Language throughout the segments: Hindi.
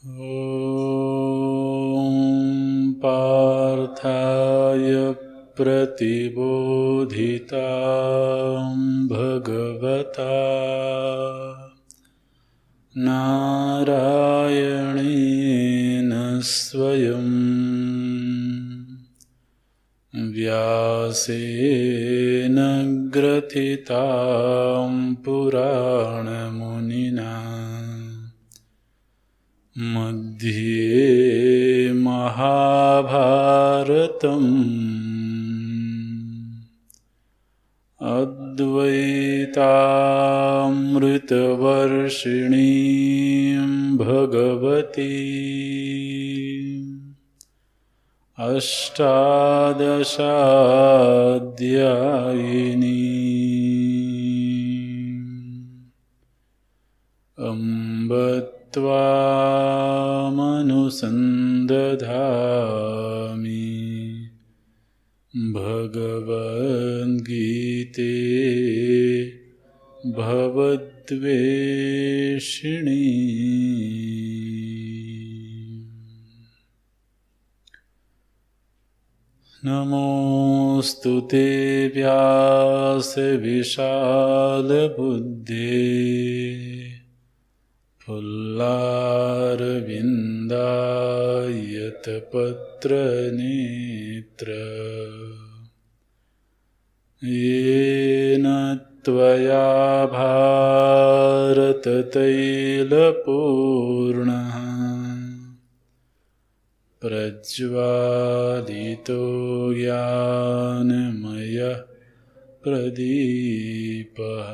ॐ पार्थाय प्रतिबोधितां भगवता नारायणेन स्वयं व्यासेन ग्रथितां पुराणमुनिना मध्ये महाभारतम् अद्वैतामृतवर्षिणीं भगवती अष्टादशाध्यायिनी अम्ब त्वामनुसन्दधामि भगवद्गीते भवद्वेषिणी। नमोऽस्तु ते व्यासविशालबुद्धे फुल्लारविन्दायतपत्रनेत्र येन त्वया भारततैलपूर्णः प्रज्वालितो ज्ञानमयः प्रदीपः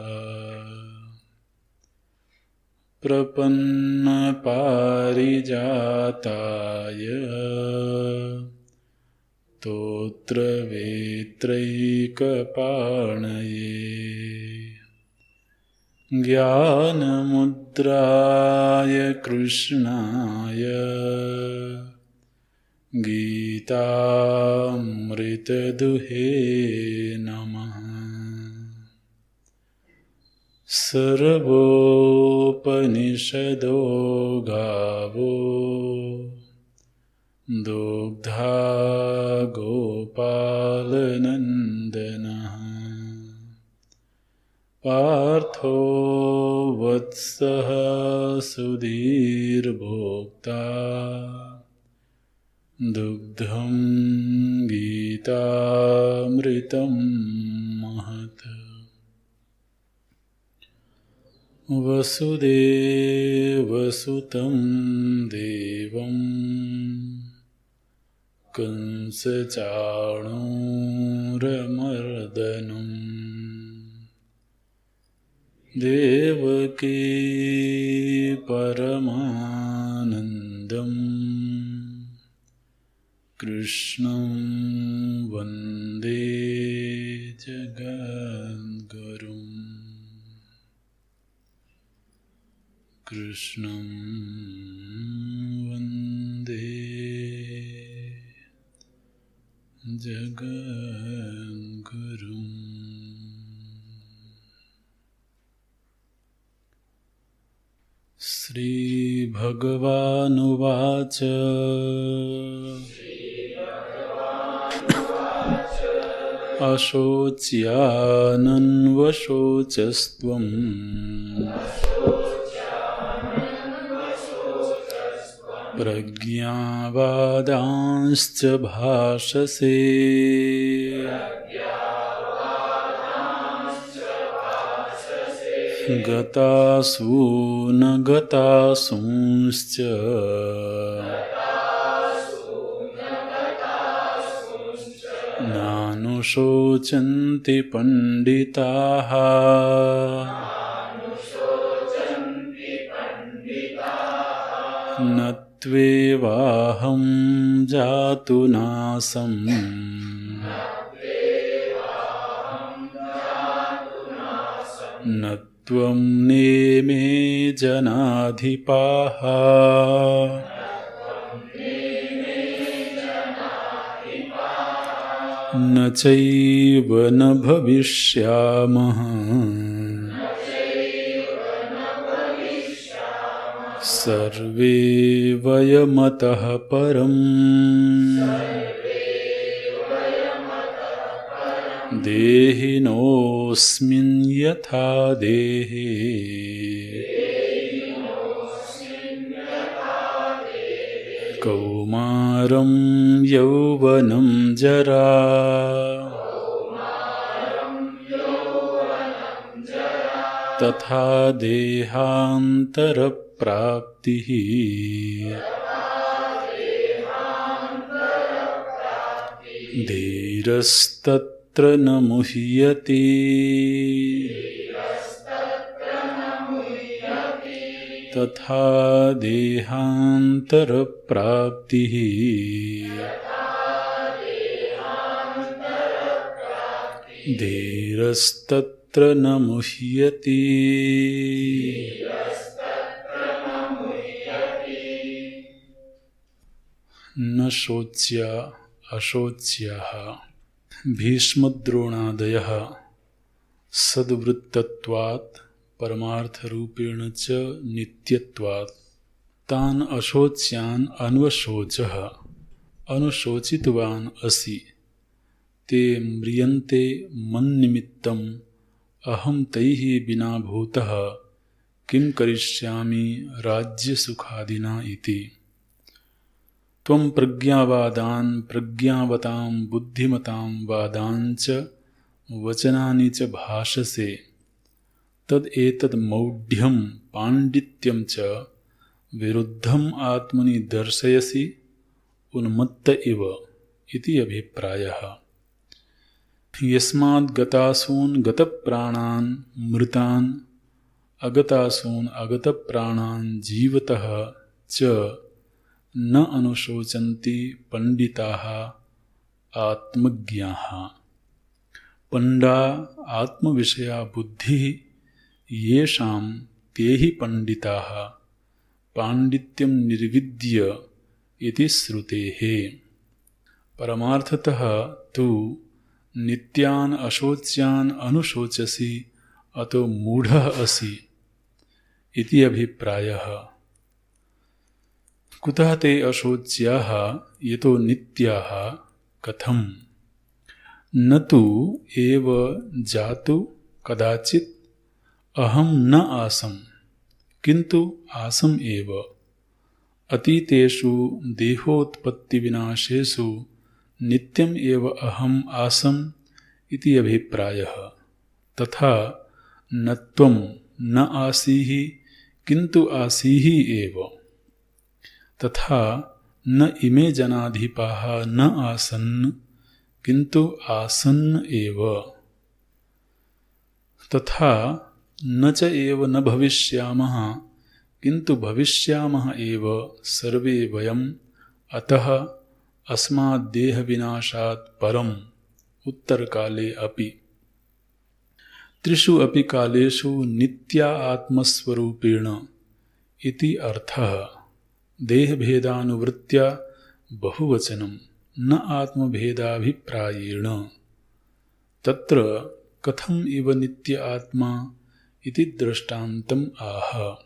प्रपन्नपारिजाताय स्तोत्रवेत्रैकपाणये ज्ञानमुद्राय कृष्णाय गीतामृतदुहे नमः। सर्वोपनिषदो गावो दुग्धा गोपालनन्दनः पार्थो वत्सः सुधीर्भोक्ता दुग्धं गीतामृतं महत्। वसुदेवसुतं देवं कंसचाणूरमर्दनं देवकी परमानन्दं कृष्णं वन्दे जगद्गुरुम्। कृष्णं वन्दे जगद्गुरुम्। श्रीभगवानुवाच अशोच्यानन्वशोचस्त्वम् प्रज्ञावादांश्च भाषसे गतासु न गतासूंश्च नानुशोचन्ति पण्डिताः न त्वेवाहं जातुनासं न त्वं नेमे जनाधिपाः न चैव न भविष्यामः सर्वे वयमतः परम् देहिनोऽस्मिन् यथा देहे कौमारं यौवनं जरा तथा देहान्तरप्राप्तिः धीरस्तत्र न मुह्यते तथा देहान्तरप्राप्तिः धीरस्तत्र न मुह्यते। न शोच्य अशोच्यः भीष्मद्रोणादयः सद्वृत्तत्वात् परमार्थरूपेण च नित्यत्वात् तान् अशोच्यान् अन्वशोचः अनुशोचितवान् असि ते म्रियन्ते मन्निमित्तम् अहं तैः विना भूतः किं करिष्यामि राज्यसुखादिना इति। त्वं प्रज्ञावादान् प्रज्ञावतां बुद्धिमतां वादाञ्च वचनानि च भाषसे तद् मौढ्यं पाण्डित्यं च विरुद्धम् आत्मनि दर्शयसि उन्मत्त इव इति अभिप्रायः। यस्माद् गतासून् गतप्राणान् मृतान् अगतासून् अगतप्राणान् जीवतः च न अनुशोचन्ति पंडिताः आत्मज्ञाः। पंडा आत्मविषया बुद्धिः येषां ते हि पंडिताः पाण्डित्यं निर्विद्य इति श्रुतेः। परमार्थतः तु नित्यान् अशोच्यान् अनुशोचसि अतो मूढः असि इति अभिप्रायः। कुतः ते अशोच्याः यतो नित्याः कथम् न तु एव जातु कदाचित् अहं न आसम् किन्तु आसम् एव अतीतेषु देहोत्पत्तिविनाशेषु नित्यम् एव अहम् आसम् इति अभिप्रायः। तथा न त्वं न आसीः किन्तु आसीः एव तथा न इमे जनाधिपाः न आसन् किन्तु आसन् एव तथा न च एव न भविष्यामः किन्तु भविष्यामः एव सर्वे वयम् अतः अस्माद् देहविनाशात् परम् उत्तरकाले अपि त्रिषु अपि कालेषु नित्या आत्मस्वरूपेण इति अर्थः। देहभेदानुवृत्त्या बहुवचनं न आत्मभेदाभिप्रायेण। तत्र कथम् इव नित्य आत्मा इति दृष्टान्तम् आह।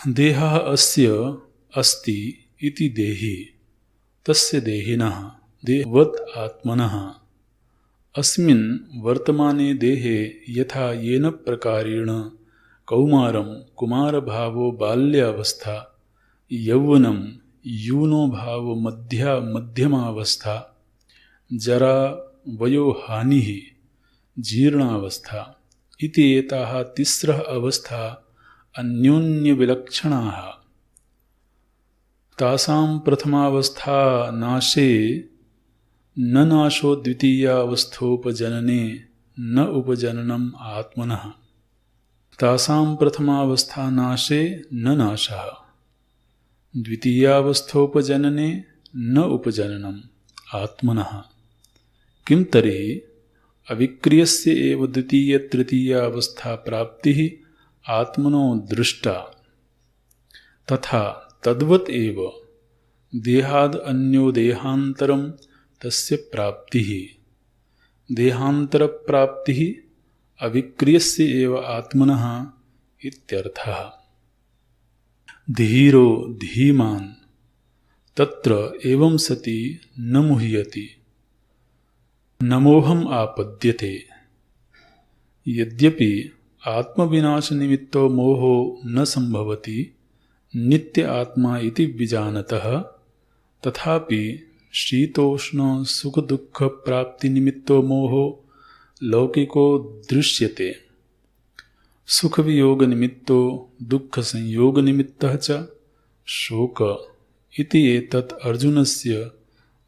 देहः अस्य अस्ति इति देहि तस्य देहिनः देहवत् आत्मनः अस्मिन् वर्तमाने देहे यथा येन प्रकारेण कौमारं कुमारभावो बाल्यावस्था यौवनं यूनो भावो मध्यमावस्था जरा वयो हानिः जीर्णावस्था इति एताः तिस्रः अवस्था अन्योन्यविलक्षणाः। तासां प्रथमावस्था नाशे न नाशो द्वितीयावस्थोपजनने न उपजननम् आत्मनः। तासां प्रथमावस्था नाशे न नाशः द्वितीयावस्थोपजनने न उपजननम् आत्मनः। किं तर्हि अविक्रियस्य एव द्वितीय तृतीयावस्था प्राप्तिः आत्मनो दृष्टा तथा तद्वत् एव देहाद् अन्यो देहान्तरं तस्य प्राप्तिः देहान्तरप्राप्तिः अविक्रियस्य एव आत्मनः इत्यर्थः। धीरो धीमान् तत्र एवं सति न मुह्यति न मोहम् आपद्यते। यद्यपि आत्मविनाश निमित्तो मोहो न संभवति नित्य आत्मा इति विजानतः, तथापि शीतोष्ण सुख दुख प्राप्ति निमित्तो मोहो लौकिको दृश्यते। सुख वियोग निमित्तो दुख संयोग निमित्तः च शोक इति एतत् अर्जुनस्य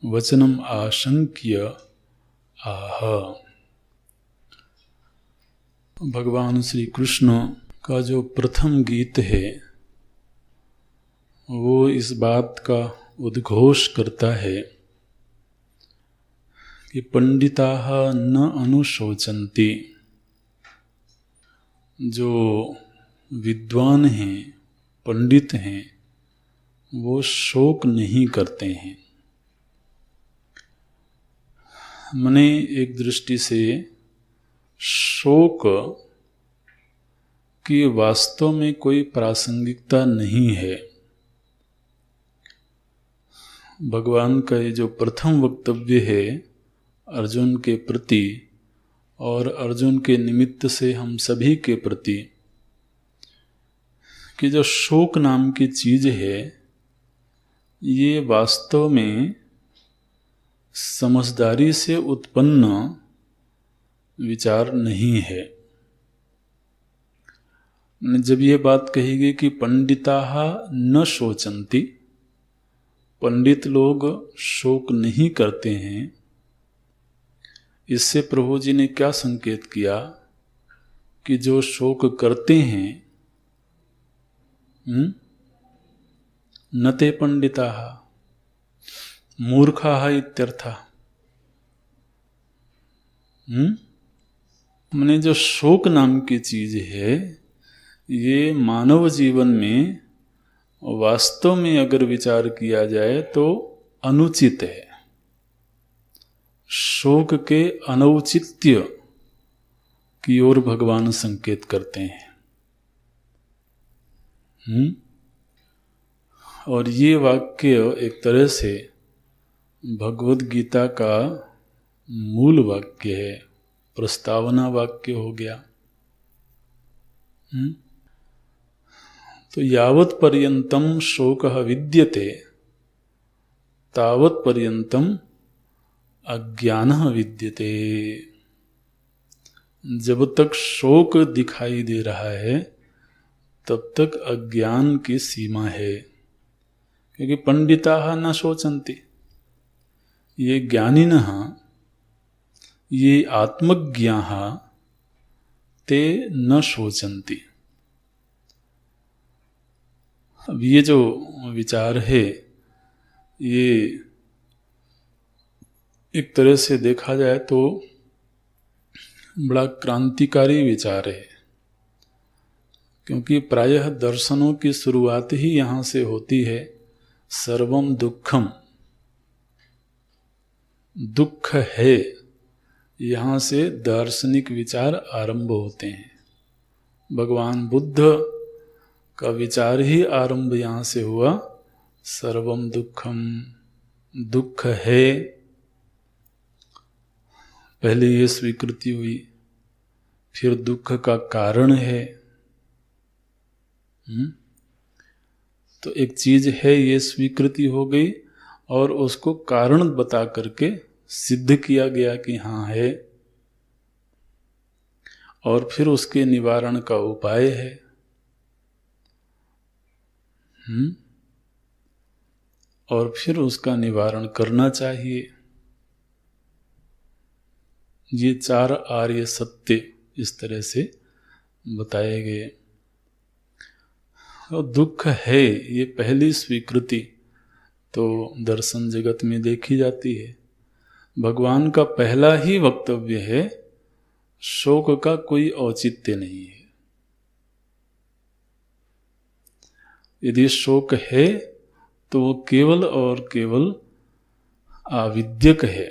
वचनम् आशंक्य आह। भगवान श्री कृष्ण का जो प्रथम गीत है वो इस बात का उद्घोष करता है कि पंडिताः न अनुशोचन्ति। जो विद्वान हैं, पंडित हैं, वो शोक नहीं करते हैं। मने एक दृष्टि से शोक की वास्तव में कोई प्रासंगिकता नहीं है। भगवान का ये जो प्रथम वक्तव्य है अर्जुन के प्रति और अर्जुन के निमित्त से हम सभी के प्रति, कि जो शोक नाम की चीज है ये वास्तव में समझदारी से उत्पन्न विचार नहीं है। जब ये बात कही गई कि पंडिताः न शोचन्ति, पंडित लोग शोक नहीं करते हैं, इससे प्रभु जी ने क्या संकेत किया कि जो शोक करते हैं न ते पंडिताः मूर्खाः इत्यर्थः। माने जो शोक नाम की चीज है ये मानव जीवन में वास्तव में अगर विचार किया जाए तो अनुचित है। शोक के अनौचित्य की ओर भगवान संकेत करते हैं। और ये वाक्य एक तरह से भगवद गीता का मूल वाक्य है, प्रस्तावना वाक्य हो गया। तो यावत् पर्यंतम शोकः विद्यते तावत् पर्यंतम अज्ञानः विद्यते। जब तक शोक दिखाई दे रहा है तब तक अज्ञान की सीमा है, क्योंकि पंडिताः न शोचन्ति, ये ज्ञानिनः ये आत्मज्ञाः ते न शोचन्ति। अब ये जो विचार है ये एक तरह से देखा जाए तो बड़ा क्रांतिकारी विचार है, क्योंकि प्रायः दर्शनों की शुरुआत ही यहाँ से होती है। सर्वम दुखम, दुख है, यहाँ से दार्शनिक विचार आरंभ होते हैं। भगवान बुद्ध का विचार ही आरंभ यहाँ से हुआ। सर्वम दुखम, दुख है, पहले ये स्वीकृति हुई, फिर दुख का कारण है। तो एक चीज है ये स्वीकृति हो गई और उसको कारण बता करके सिद्ध किया गया कि हाँ है, और फिर उसके निवारण का उपाय है। और फिर उसका निवारण करना चाहिए। ये चार आर्य सत्य इस तरह से बताए गए। और दुख है ये पहली स्वीकृति तो दर्शन जगत में देखी जाती है। भगवान का पहला ही वक्तव्य है शोक का कोई औचित्य नहीं है। यदि शोक है तो वो केवल और केवल आविद्यक है,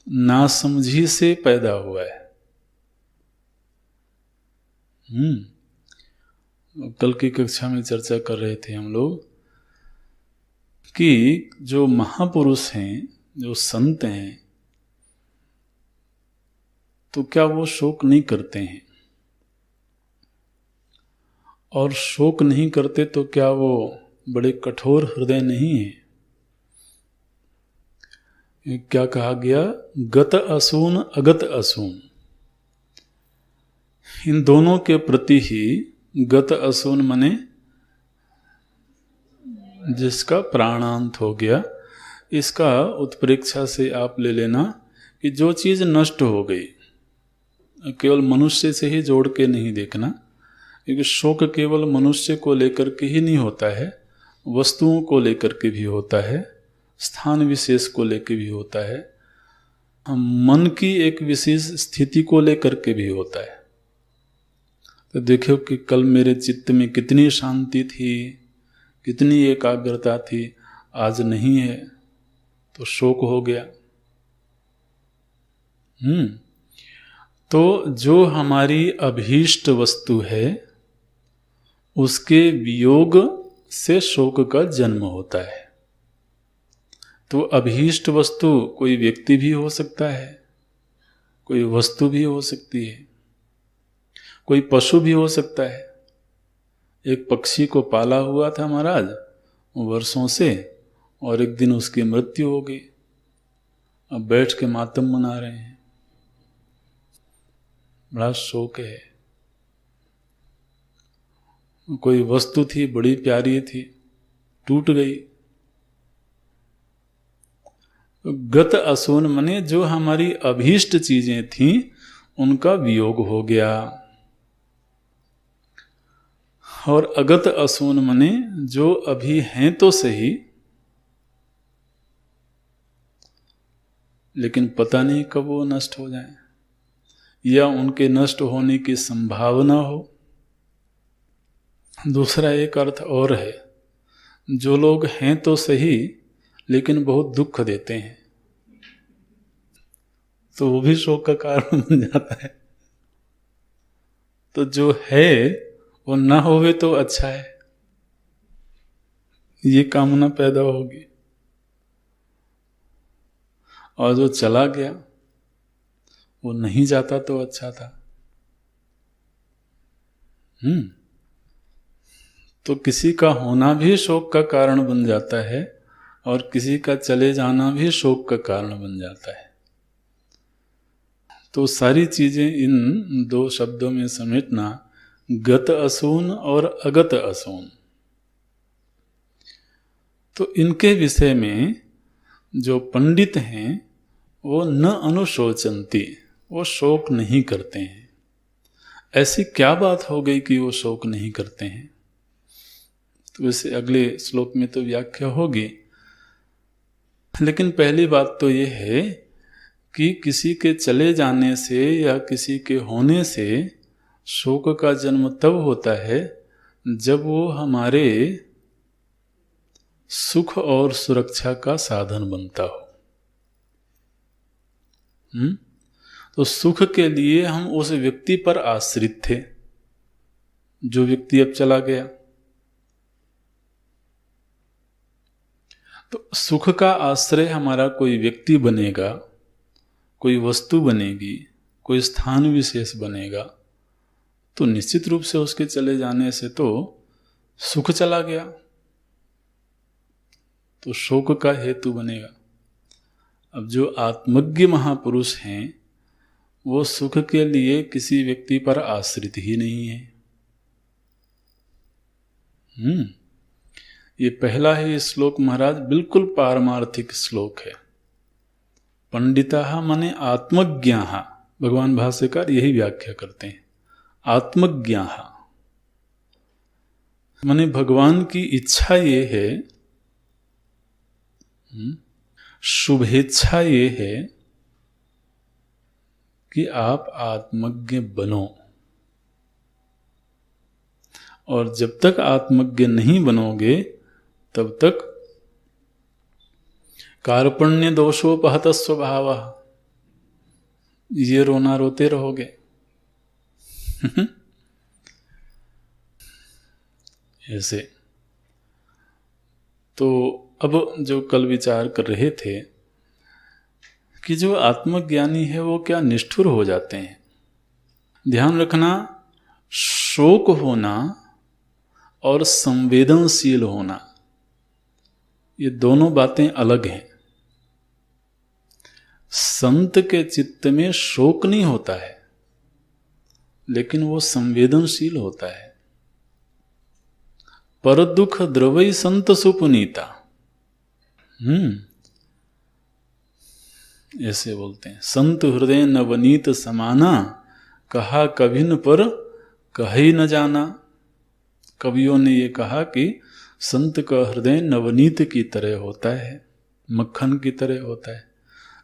नासमझी से पैदा हुआ है। कल की कक्षा में चर्चा कर रहे थे हम लोग कि जो महापुरुष हैं, जो संत हैं, तो क्या वो शोक नहीं करते हैं? और शोक नहीं करते तो क्या वो बड़े कठोर हृदय नहीं है? क्या कहा गया? गत असून अगत असून। इन दोनों के प्रति ही गत असून मने जिसका प्राणांत हो गया, इसका उत्प्रेक्षा से आप ले लेना कि जो चीज नष्ट हो गई, केवल मनुष्य से ही जोड़ के नहीं देखना, क्योंकि शोक केवल मनुष्य को लेकर के ही नहीं होता है, वस्तुओं को लेकर के भी होता है, स्थान विशेष को लेकर भी होता है, मन की एक विशेष स्थिति को लेकर के भी होता है। तो देखो कि कल मेरे चित्त में कितनी शांति थी, कितनी एकाग्रता थी, आज नहीं है तो शोक हो गया। तो जो हमारी अभीष्ट वस्तु है उसके वियोग से शोक का जन्म होता है। तो अभीष्ट वस्तु कोई व्यक्ति भी हो सकता है, कोई वस्तु भी हो सकती है, कोई पशु भी हो सकता है। एक पक्षी को पाला हुआ था महाराज वर्षों से, और एक दिन उसकी मृत्यु हो गई। अब बैठ के मातम मना रहे हैं, बड़ा शोक है। कोई वस्तु थी, बड़ी प्यारी थी, टूट गई। गत असून मने जो हमारी अभीष्ट चीजें थीं उनका वियोग हो गया। और अगत असून मने जो अभी हैं तो सही, लेकिन पता नहीं कब वो नष्ट हो जाए या उनके नष्ट होने की संभावना हो। दूसरा एक अर्थ और है, जो लोग हैं तो सही लेकिन बहुत दुख देते हैं, तो वो भी शोक का कारण बन जाता है। तो जो है वो ना होवे तो अच्छा है, ये कामना पैदा होगी। और जो चला गया वो नहीं जाता तो अच्छा था। तो किसी का होना भी शोक का कारण बन जाता है और किसी का चले जाना भी शोक का कारण बन जाता है। तो सारी चीजें इन दो शब्दों में समेटना, गत असून और अगत असून। तो इनके विषय में जो पंडित हैं वो न अनुशोचन्ति, वो शोक नहीं करते हैं। ऐसी क्या बात हो गई कि वो शोक नहीं करते हैं? तो वैसे अगले श्लोक में तो व्याख्या होगी, लेकिन पहली बात तो ये है कि किसी के चले जाने से या किसी के होने से शोक का जन्म तब होता है जब वो हमारे सुख और सुरक्षा का साधन बनता हो। तो सुख के लिए हम उस व्यक्ति पर आश्रित थे, जो व्यक्ति अब चला गया। तो सुख का आश्रय हमारा कोई व्यक्ति बनेगा, कोई वस्तु बनेगी, कोई स्थान विशेष बनेगा, तो निश्चित रूप से उसके चले जाने से तो सुख चला गया, तो शोक का हेतु बनेगा। अब जो आत्मज्ञ महापुरुष हैं वो सुख के लिए किसी व्यक्ति पर आश्रित ही नहीं है। ये पहला ही श्लोक महाराज बिल्कुल पारमार्थिक श्लोक है। पंडिता माने आत्मज्ञा, भगवान भाष्यकार यही व्याख्या करते हैं। आत्मज्ञा माने भगवान की इच्छा ये है, शुभेच्छा ये है कि आप आत्मज्ञ बनो। और जब तक आत्मज्ञ नहीं बनोगे तब तक कार्पण्य दोषोपहत स्वभाव, ये रोना रोते रहोगे। ऐसे। तो अब जो कल विचार कर रहे थे कि जो आत्मज्ञानी है वो क्या निष्ठुर हो जाते हैं। ध्यान रखना, शोक होना और संवेदनशील होना, ये दोनों बातें अलग हैं। संत के चित्त में शोक नहीं होता है, लेकिन वो संवेदनशील होता है। पर दुख द्रवई संत सुपुनीता, ऐसे बोलते हैं। संत हृदय नवनीत समाना, कहा कभिन पर कही न जाना। कवियों ने ये कहा कि संत का हृदय नवनीत की तरह होता है, मक्खन की तरह होता है।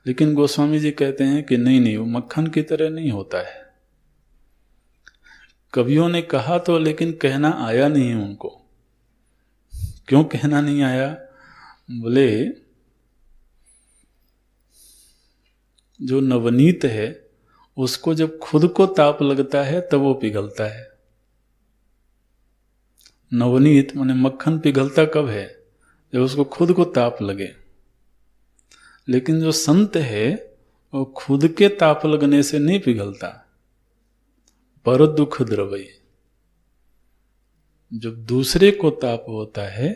लेकिन गोस्वामी जी कहते हैं कि नहीं, वो मक्खन की तरह नहीं होता है। कवियों ने कहा तो, लेकिन कहना आया नहीं उनको। क्यों कहना नहीं आया? बोले जो नवनीत है उसको जब खुद को ताप लगता है तब वो पिघलता है। नवनीत माने मक्खन पिघलता कब है? जब उसको खुद को ताप लगे। लेकिन जो संत है वो खुद के ताप लगने से नहीं पिघलता। पर दुख द्रवई, जब दूसरे को ताप होता है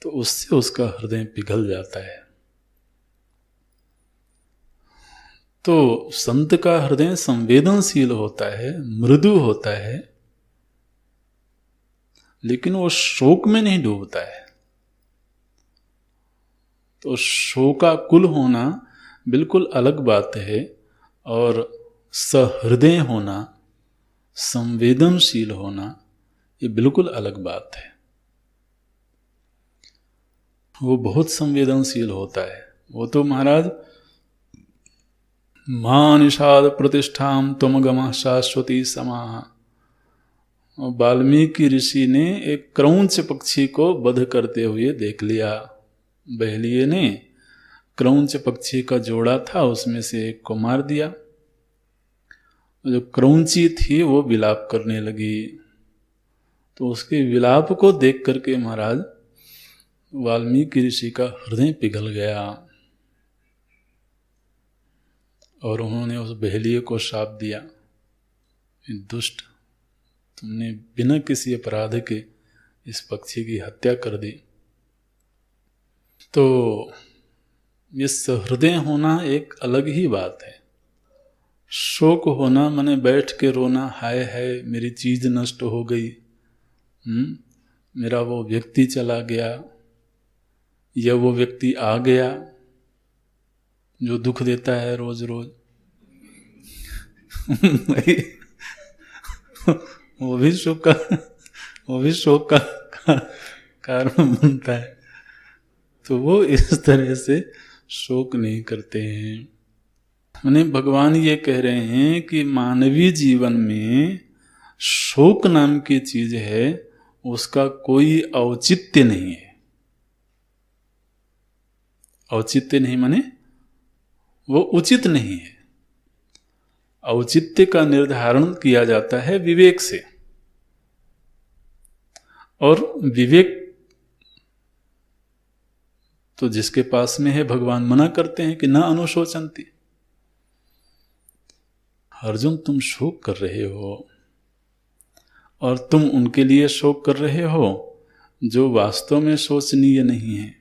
तो उससे उसका हृदय पिघल जाता है। तो संत का हृदय संवेदनशील होता है, मृदु होता है, लेकिन वो शोक में नहीं डूबता है। तो शोकाकुल होना बिल्कुल अलग बात है, और सहृदय होना, संवेदनशील होना, ये बिल्कुल अलग बात है। वो बहुत संवेदनशील होता है। वो तो महाराज मां निषाद प्रतिष्ठाम त्वम गमः शाश्वती समाः। वाल्मीकि ऋषि ने एक क्रौंच पक्षी को वध करते हुए देख लिया। बहलिये ने क्रौंच पक्षी का जोड़ा था, उसमें से एक को मार दिया। जो क्रौंची थी वो विलाप करने लगी। तो उसके विलाप को देख करके महाराज वाल्मीकि ऋषि का हृदय पिघल गया, और उन्होंने उस बहलिये को शाप दिया, दुष्ट, तुमने बिना किसी अपराध के इस पक्षी की हत्या कर दी। तो ये सहृदय होना एक अलग ही बात है। शोक होना माने बैठ के रोना, हाय हाय मेरी चीज नष्ट हो गई, मेरा वो व्यक्ति चला गया, या वो व्यक्ति आ गया जो दुख देता है रोज रोज। वो भी शोक का कारण बनता है। तो वो इस तरह से शोक नहीं करते हैं। माने भगवान ये कह रहे हैं कि मानवीय जीवन में शोक नाम की चीज है, उसका कोई औचित्य नहीं है। औचित्य नहीं माने वो उचित नहीं है। औचित्य का निर्धारण किया जाता है विवेक से, और विवेक तो जिसके पास में है, भगवान मना करते हैं कि न अनुशोचन्ति। अर्जुन, तुम शोक कर रहे हो, और तुम उनके लिए शोक कर रहे हो जो वास्तव में शोचनीय नहीं है।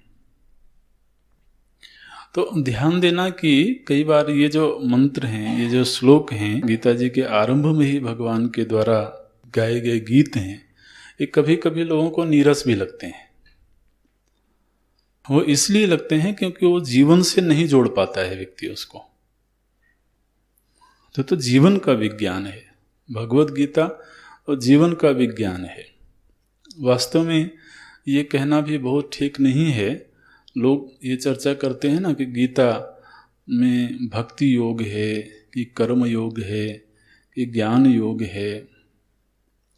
तो ध्यान देना कि कई बार ये जो मंत्र हैं, ये जो श्लोक हैं, गीता जी के आरंभ में ही भगवान के द्वारा गाए गए गीत हैं, ये कभी कभी लोगों को नीरस भी लगते हैं। वो इसलिए लगते हैं क्योंकि वो जीवन से नहीं जोड़ पाता है व्यक्ति उसको। तो जीवन का विज्ञान है भगवत गीता, और जीवन का विज्ञान है। वास्तव में ये कहना भी बहुत ठीक नहीं है। लोग ये चर्चा करते हैं ना कि गीता में भक्ति योग है, कि कर्म योग है, कि ज्ञान योग है।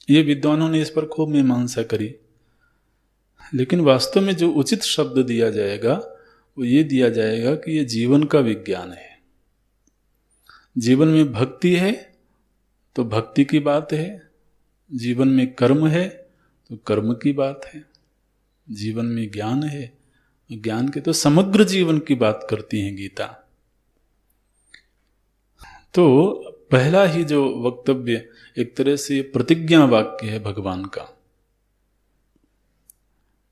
ये विद्वानों ने इस पर खूब मीमांसा करी। लेकिन वास्तव में जो उचित शब्द दिया जाएगा वो ये दिया जाएगा कि ये जीवन का विज्ञान है। जीवन में भक्ति है तो भक्ति की बात है, जीवन में कर्म है तो कर्म की बात है, जीवन में ज्ञान है, ज्ञान के तो समग्र जीवन की बात करती है गीता। तो पहला ही जो वक्तव्य एक तरह से प्रतिज्ञा वाक्य है भगवान का,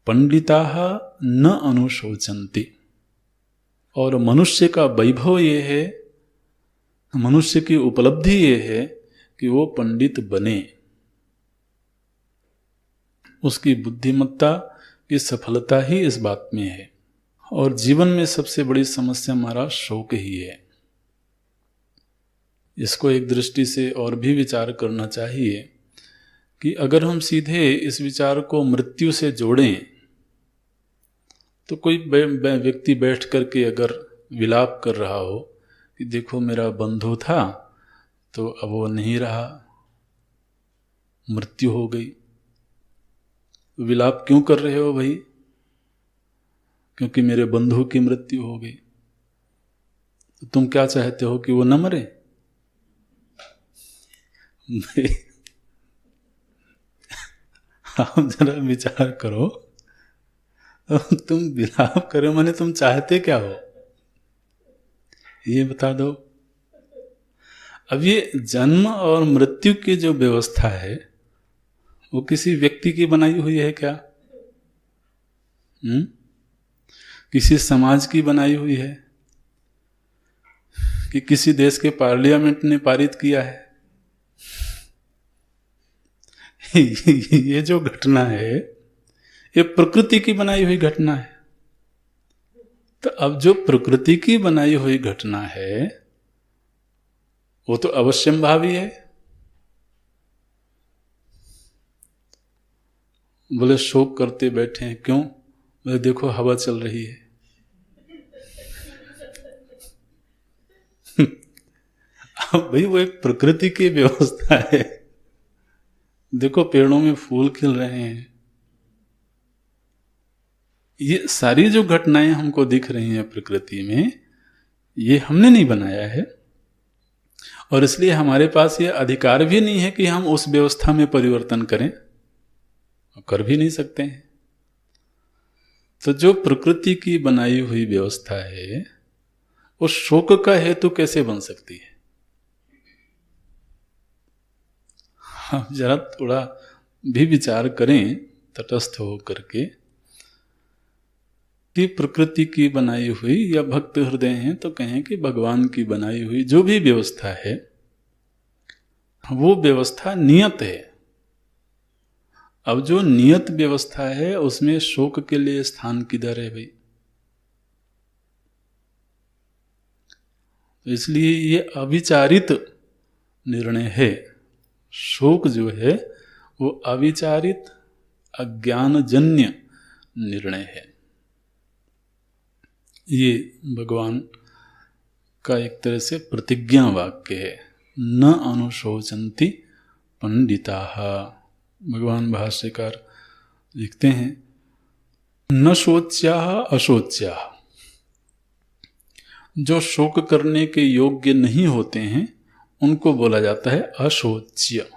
पंडिताः न अनुशोचन्ति। और मनुष्य का वैभव ये है, मनुष्य की उपलब्धि ये है कि वो पंडित बने। उसकी बुद्धिमत्ता की सफलता ही इस बात में है। और जीवन में सबसे बड़ी समस्या हमारा शोक ही है। इसको एक दृष्टि से और भी विचार करना चाहिए कि अगर हम सीधे इस विचार को मृत्यु से जोड़ें तो कोई व्यक्ति बैठ करके अगर विलाप कर रहा हो कि देखो मेरा बंधु था तो अब वो नहीं रहा, मृत्यु हो गई, विलाप क्यों कर रहे हो भाई? क्योंकि मेरे बंधु की मृत्यु हो गई। तो तुम क्या चाहते हो कि वो न मरे? आप जरा विचार करो, तुम विलाप करो माने तुम चाहते क्या हो, ये बता दो। अब ये जन्म और मृत्यु की जो व्यवस्था है वो किसी व्यक्ति की बनाई हुई है क्या? किसी समाज की बनाई हुई है कि किसी देश के पार्लियामेंट ने पारित किया है? ये जो घटना है ये प्रकृति की बनाई हुई घटना है। तो अब जो प्रकृति की बनाई हुई घटना है वो तो अवश्यंभावी है। बोले शोक करते बैठे हैं, क्यों? बोले देखो हवा चल रही है। अब भाई वो एक प्रकृति की व्यवस्था है। देखो पेड़ों में फूल खिल रहे हैं, ये सारी जो घटनाएं हमको दिख रही हैं प्रकृति में, ये हमने नहीं बनाया है। और इसलिए हमारे पास ये अधिकार भी नहीं है कि हम उस व्यवस्था में परिवर्तन करें, कर भी नहीं सकते हैं। तो जो प्रकृति की बनाई हुई व्यवस्था है वो शोक का हेतु कैसे बन सकती है? हम जरा थोड़ा भी विचार करें तटस्थ हो करके कि प्रकृति की बनाई हुई या भक्त हृदय हैं तो कहें कि भगवान की बनाई हुई जो भी व्यवस्था है वो व्यवस्था नियत है। अब जो नियत व्यवस्था है उसमें शोक के लिए स्थान किधर है भाई? तो इसलिए ये अविचारित निर्णय है। शोक जो है वो अविचारित अज्ञानजन्य निर्णय है। ये भगवान का एक तरह से प्रतिज्ञा वाक्य है, न अनुशोचन्ति पंडिताः। भगवान भाष्यकार लिखते हैं न शोच्याः अशोच्याः। जो शोक करने के योग्य नहीं होते हैं उनको बोला जाता है अशोच्य।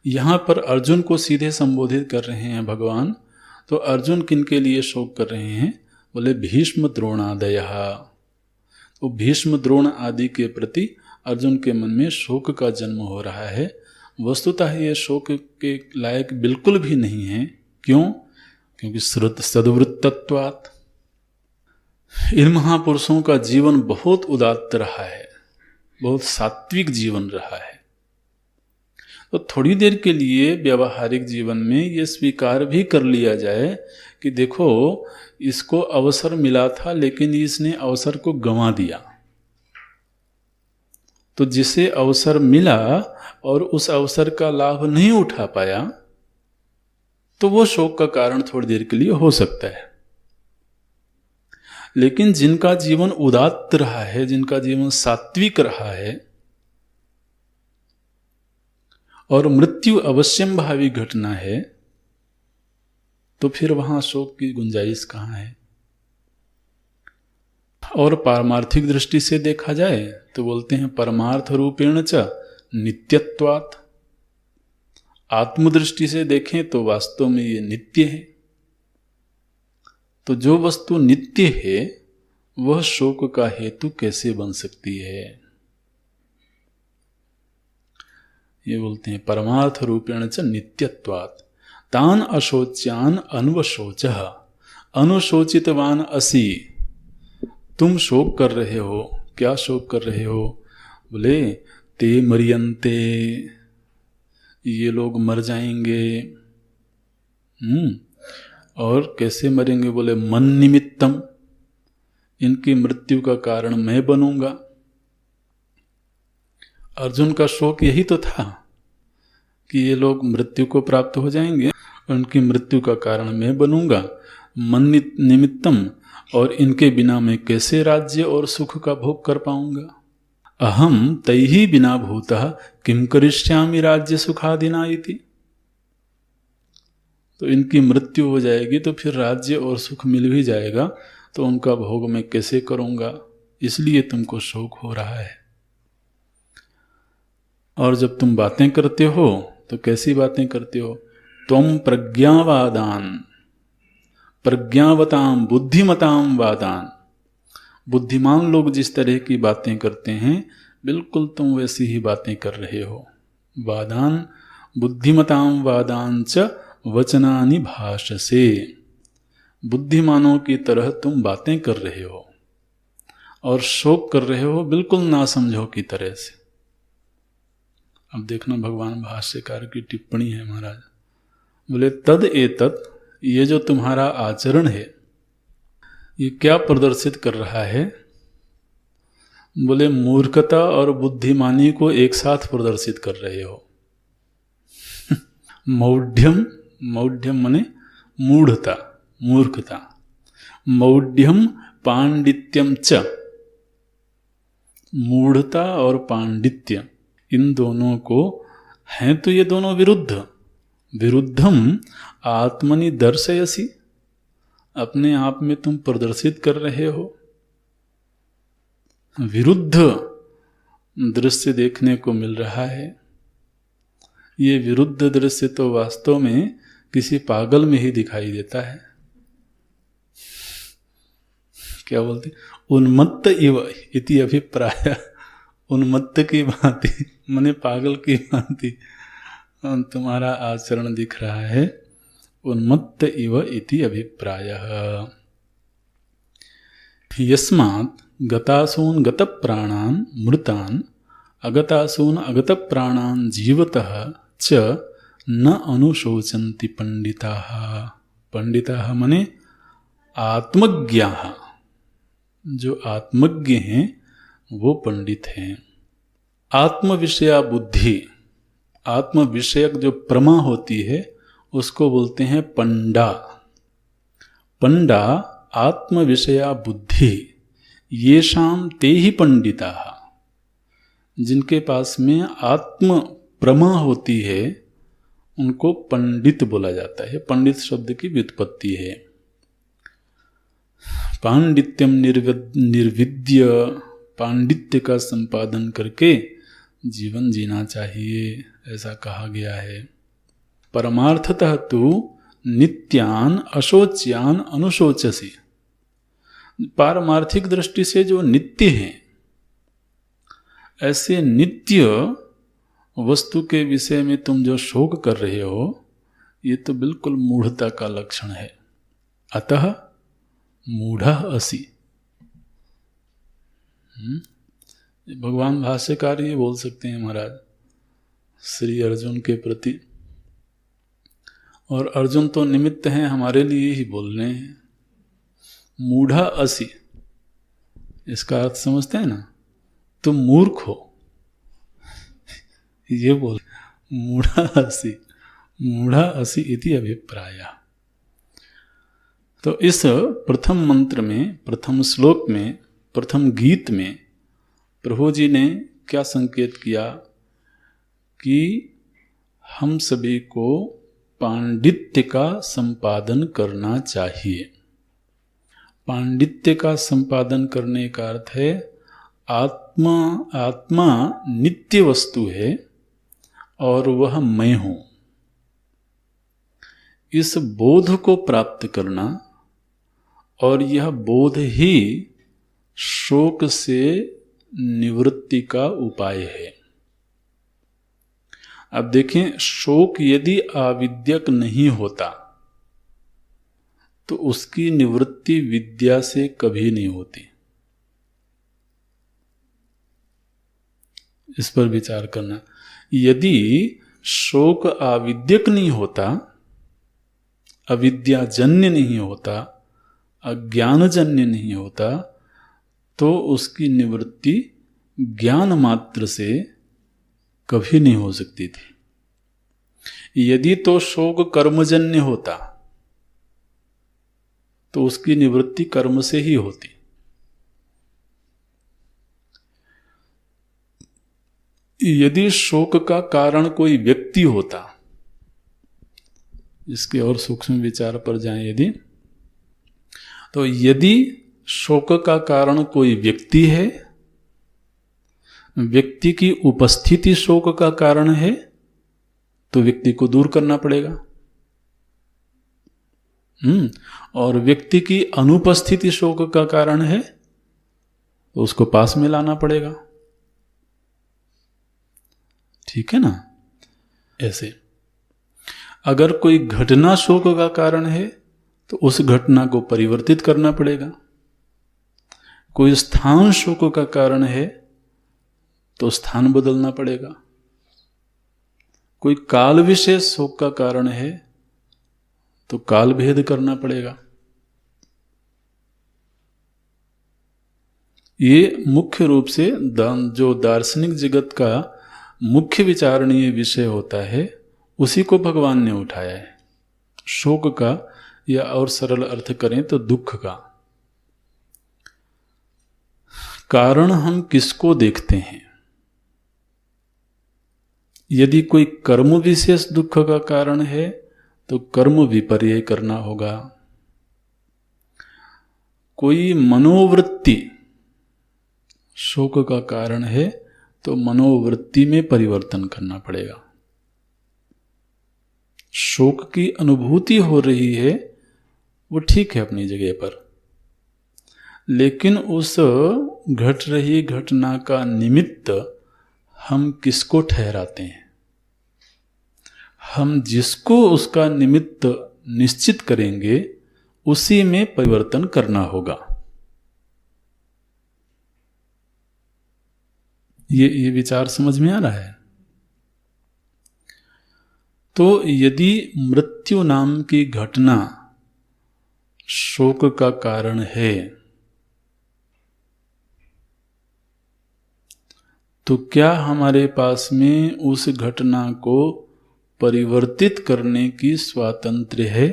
यहां पर अर्जुन को सीधे संबोधित कर रहे हैं भगवान। तो अर्जुन किनके लिए शोक कर रहे हैं? बोले भीष्म द्रोणादयः। तो भीष्म द्रोण आदि के प्रति अर्जुन के मन में शोक का जन्म हो रहा है। वस्तुतः ये शोक के लायक बिल्कुल भी नहीं है। क्यों? क्योंकि सद्वृत्तत्वात् इन महापुरुषों का जीवन बहुत उदात्त रहा है, बहुत सात्विक जीवन रहा है। तो थोड़ी देर के लिए व्यावहारिक जीवन में ये स्वीकार भी कर लिया जाए कि देखो इसको अवसर मिला था लेकिन इसने अवसर को गंवा दिया। तो जिसे अवसर मिला और उस अवसर का लाभ नहीं उठा पाया तो वो शोक का कारण थोड़ी देर के लिए हो सकता है। लेकिन जिनका जीवन उदात्त रहा है, जिनका जीवन सात्विक रहा है और मृत्यु अवश्यंभावी घटना है, तो फिर वहां शोक की गुंजाइश कहां है? और पारमार्थिक दृष्टि से देखा जाए तो बोलते हैं परमार्थ रूपेण च नित्यत्वात्। आत्मदृष्टि से देखें तो वास्तव में ये नित्य है। तो जो वस्तु नित्य है वह शोक का हेतु कैसे बन सकती है? ये बोलते हैं परमार्थ रूपेण च नित्यत्वात् तान अशोच्यान अन्वशोचः अनुशोचितवान असि। तुम शोक कर रहे हो, क्या शोक कर रहे हो? बोले ते मरियंते, ये लोग मर जाएंगे। और कैसे मरेंगे? बोले मन निमित्तम, इनकी मृत्यु का कारण मैं बनूंगा। अर्जुन का शोक यही तो था कि ये लोग मृत्यु को प्राप्त हो जाएंगे, उनकी मृत्यु का कारण मैं बनूंगा, मन निमित्तम, और इनके बिना मैं कैसे राज्य और सुख का भोग कर पाऊंगा। अहम तैहि बिना भूतः किम करिष्यामि राज्य सुखादिना इति। तो इनकी मृत्यु हो जाएगी तो फिर राज्य और सुख मिल भी जाएगा, तो उनका भोग मैं कैसे करूंगा? इसलिए तुमको शोक हो रहा है। और जब तुम बातें करते हो तो कैसी बातें करते हो? त्वं प्रज्ञावादान प्रज्ञावताम बुद्धिमताम वादान। बुद्धिमान लोग जिस तरह की बातें करते हैं बिल्कुल तुम वैसी ही बातें कर रहे हो। वादान बुद्धिमताम वादान च वचनानि भाषसे। बुद्धिमानों की तरह तुम बातें कर रहे हो और शोक कर रहे हो बिल्कुल ना समझो की तरह से। अब देखना भगवान भाष्यकार की टिप्पणी है महाराज। बोले तद एतत्, ये जो तुम्हारा आचरण है ये क्या प्रदर्शित कर रहा है? बोले मूर्खता और बुद्धिमानी को एक साथ प्रदर्शित कर रहे हो। मौढ़्यम, मौढ़्यम माने मूढ़ता, मूर्खता। मौढ़्यम पांडित्यम च, मूढ़ता और पांडित्य, इन दोनों को हैं तो ये दोनों विरुद्ध। विरुद्धम आत्मनि दर्शयसि, अपने आप में तुम प्रदर्शित कर रहे हो। विरुद्ध दृश्य देखने को मिल रहा है। ये विरुद्ध दृश्य तो वास्तव में किसी पागल में ही दिखाई देता है। क्या बोलते? उन्मत्त इव इति अभिप्राय। उन्मत्त की भांति माने पागल की भांति तुम्हारा आचरण दिख रहा है। उन्मत्त इव इति अभिप्रायः। यस्मात् गतासून गत प्राणान मृतान अगतासून अगत प्राणान जीवतः च न अनुशोचन्ति पंडिताः। पंडिताः माने आत्मज्ञाः, जो आत्मज्ञ हैं वो पंडित हैं। आत्म विषया बुद्धि, आत्म विषयक जो प्रमा होती है उसको बोलते हैं पंडा। पंडा आत्म विषया बुद्धि येषाम ते ही पंडिता। जिनके पास में आत्म प्रमा होती है उनको पंडित बोला जाता है। पंडित शब्द की व्युत्पत्ति है। पांडित्यम निर्विद्य, पांडित्य का संपादन करके जीवन जीना चाहिए, ऐसा कहा गया है। परमार्थतः तु नित्यान अशोच्यान अनुशोचसी। पारमार्थिक दृष्टि से जो नित्य है, ऐसे नित्य वस्तु के विषय में तुम जो शोक कर रहे हो ये तो बिल्कुल मूढ़ता का लक्षण है। अतः मूढ़ः असि। भगवान भाष्यकार ये बोल सकते हैं महाराज श्री अर्जुन के प्रति। और अर्जुन तो निमित्त हैं, हमारे लिए ही बोल रहे हैं। मूढ़ा असि, इसका अर्थ समझते हैं ना? तुम मूर्ख हो, ये बोल। मूढ़ा असि, मूढ़ा असि इति अभिप्राय। तो इस प्रथम मंत्र में, प्रथम श्लोक में, प्रथम गीत में प्रभु जी ने क्या संकेत किया कि हम सभी को पांडित्य का संपादन करना चाहिए। पांडित्य का संपादन करने का अर्थ है आत्मा नित्य वस्तु है और वह मैं हूँ। इस बोध को प्राप्त करना, और यह बोध ही शोक से निवृत्ति का उपाय है। अब देखें, शोक यदि आविद्यक नहीं होता तो उसकी निवृत्ति विद्या से कभी नहीं होती। इस पर विचार करना। यदि शोक आविद्यक नहीं होता, अविद्याजन्य नहीं होता, अज्ञानजन्य नहीं होता, तो उसकी निवृत्ति ज्ञान मात्र से कभी नहीं हो सकती थी। यदि तो शोक कर्मजन्य होता तो उसकी निवृत्ति कर्म से ही होती। यदि शोक का कारण कोई व्यक्ति होता, इसके और सूक्ष्म विचार पर जाएं यदि, तो यदि शोक का कारण कोई व्यक्ति है, व्यक्ति की उपस्थिति शोक का कारण है, तो व्यक्ति को दूर करना पड़ेगा। और व्यक्ति की अनुपस्थिति शोक का कारण है, तो उसको पास में लाना पड़ेगा। ठीक है ना? ऐसे अगर कोई घटना शोक का कारण है तो उस घटना को परिवर्तित करना पड़ेगा। कोई स्थान शोक का कारण है तो स्थान बदलना पड़ेगा। कोई काल विशेष शोक का कारण है तो काल भेद करना पड़ेगा। ये मुख्य रूप से जो दार्शनिक जगत का मुख्य विचारणीय विषय होता है, उसी को भगवान ने उठाया है। शोक का, या और सरल अर्थ करें तो दुख का कारण हम किसको देखते हैं। यदि कोई कर्म विशेष दुख का कारण है तो कर्म विपर्यय करना होगा। कोई मनोवृत्ति शोक का कारण है तो मनोवृत्ति में परिवर्तन करना पड़ेगा। शोक की अनुभूति हो रही है वो ठीक है अपनी जगह पर, लेकिन उस घट रही घटना का निमित्त हम किसको ठहराते हैं। हम जिसको उसका निमित्त निश्चित करेंगे उसी में परिवर्तन करना होगा। ये विचार समझ में आ रहा है? तो यदि मृत्यु नाम की घटना शोक का कारण है, तो क्या हमारे पास में उस घटना को परिवर्तित करने की स्वातंत्र्य है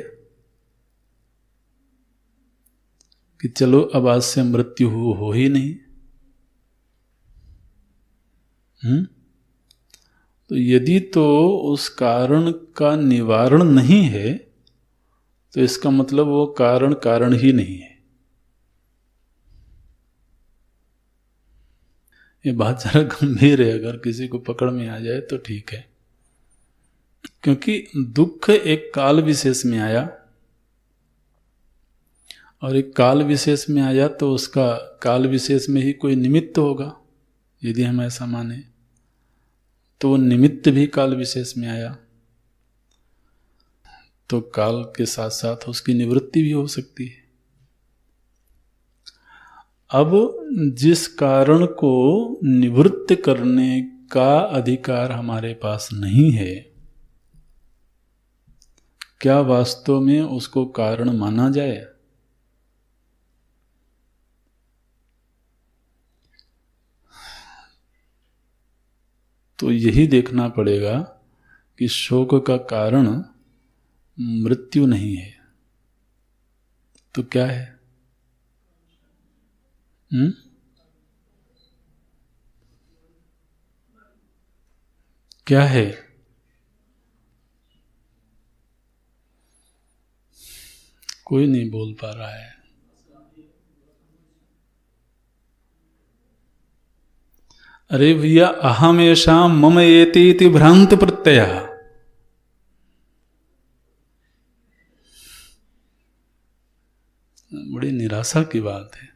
कि चलो अब आज से मृत्यु हो ही नहीं? तो यदि तो उस कारण का निवारण नहीं है तो इसका मतलब वो कारण ही नहीं है। ये बात जरा गंभीर है, अगर किसी को पकड़ में आ जाए तो ठीक है। क्योंकि दुख एक काल विशेष में आया, और एक काल विशेष में आया तो उसका काल विशेष में ही कोई निमित्त होगा। यदि हम ऐसा माने तो निमित्त भी काल विशेष में आया, तो काल के साथ साथ उसकी निवृत्ति भी हो सकती है। अब जिस कारण को निवृत्त करने का अधिकार हमारे पास नहीं है, क्या वास्तव में उसको कारण माना जाए? तो यही देखना पड़ेगा कि शोक का कारण मृत्यु नहीं है तो क्या है? क्या है? कोई नहीं बोल पा रहा है। अरे भैया, अहम येषाम मम एति भ्रांत प्रत्यय। बड़ी निराशा की बात है।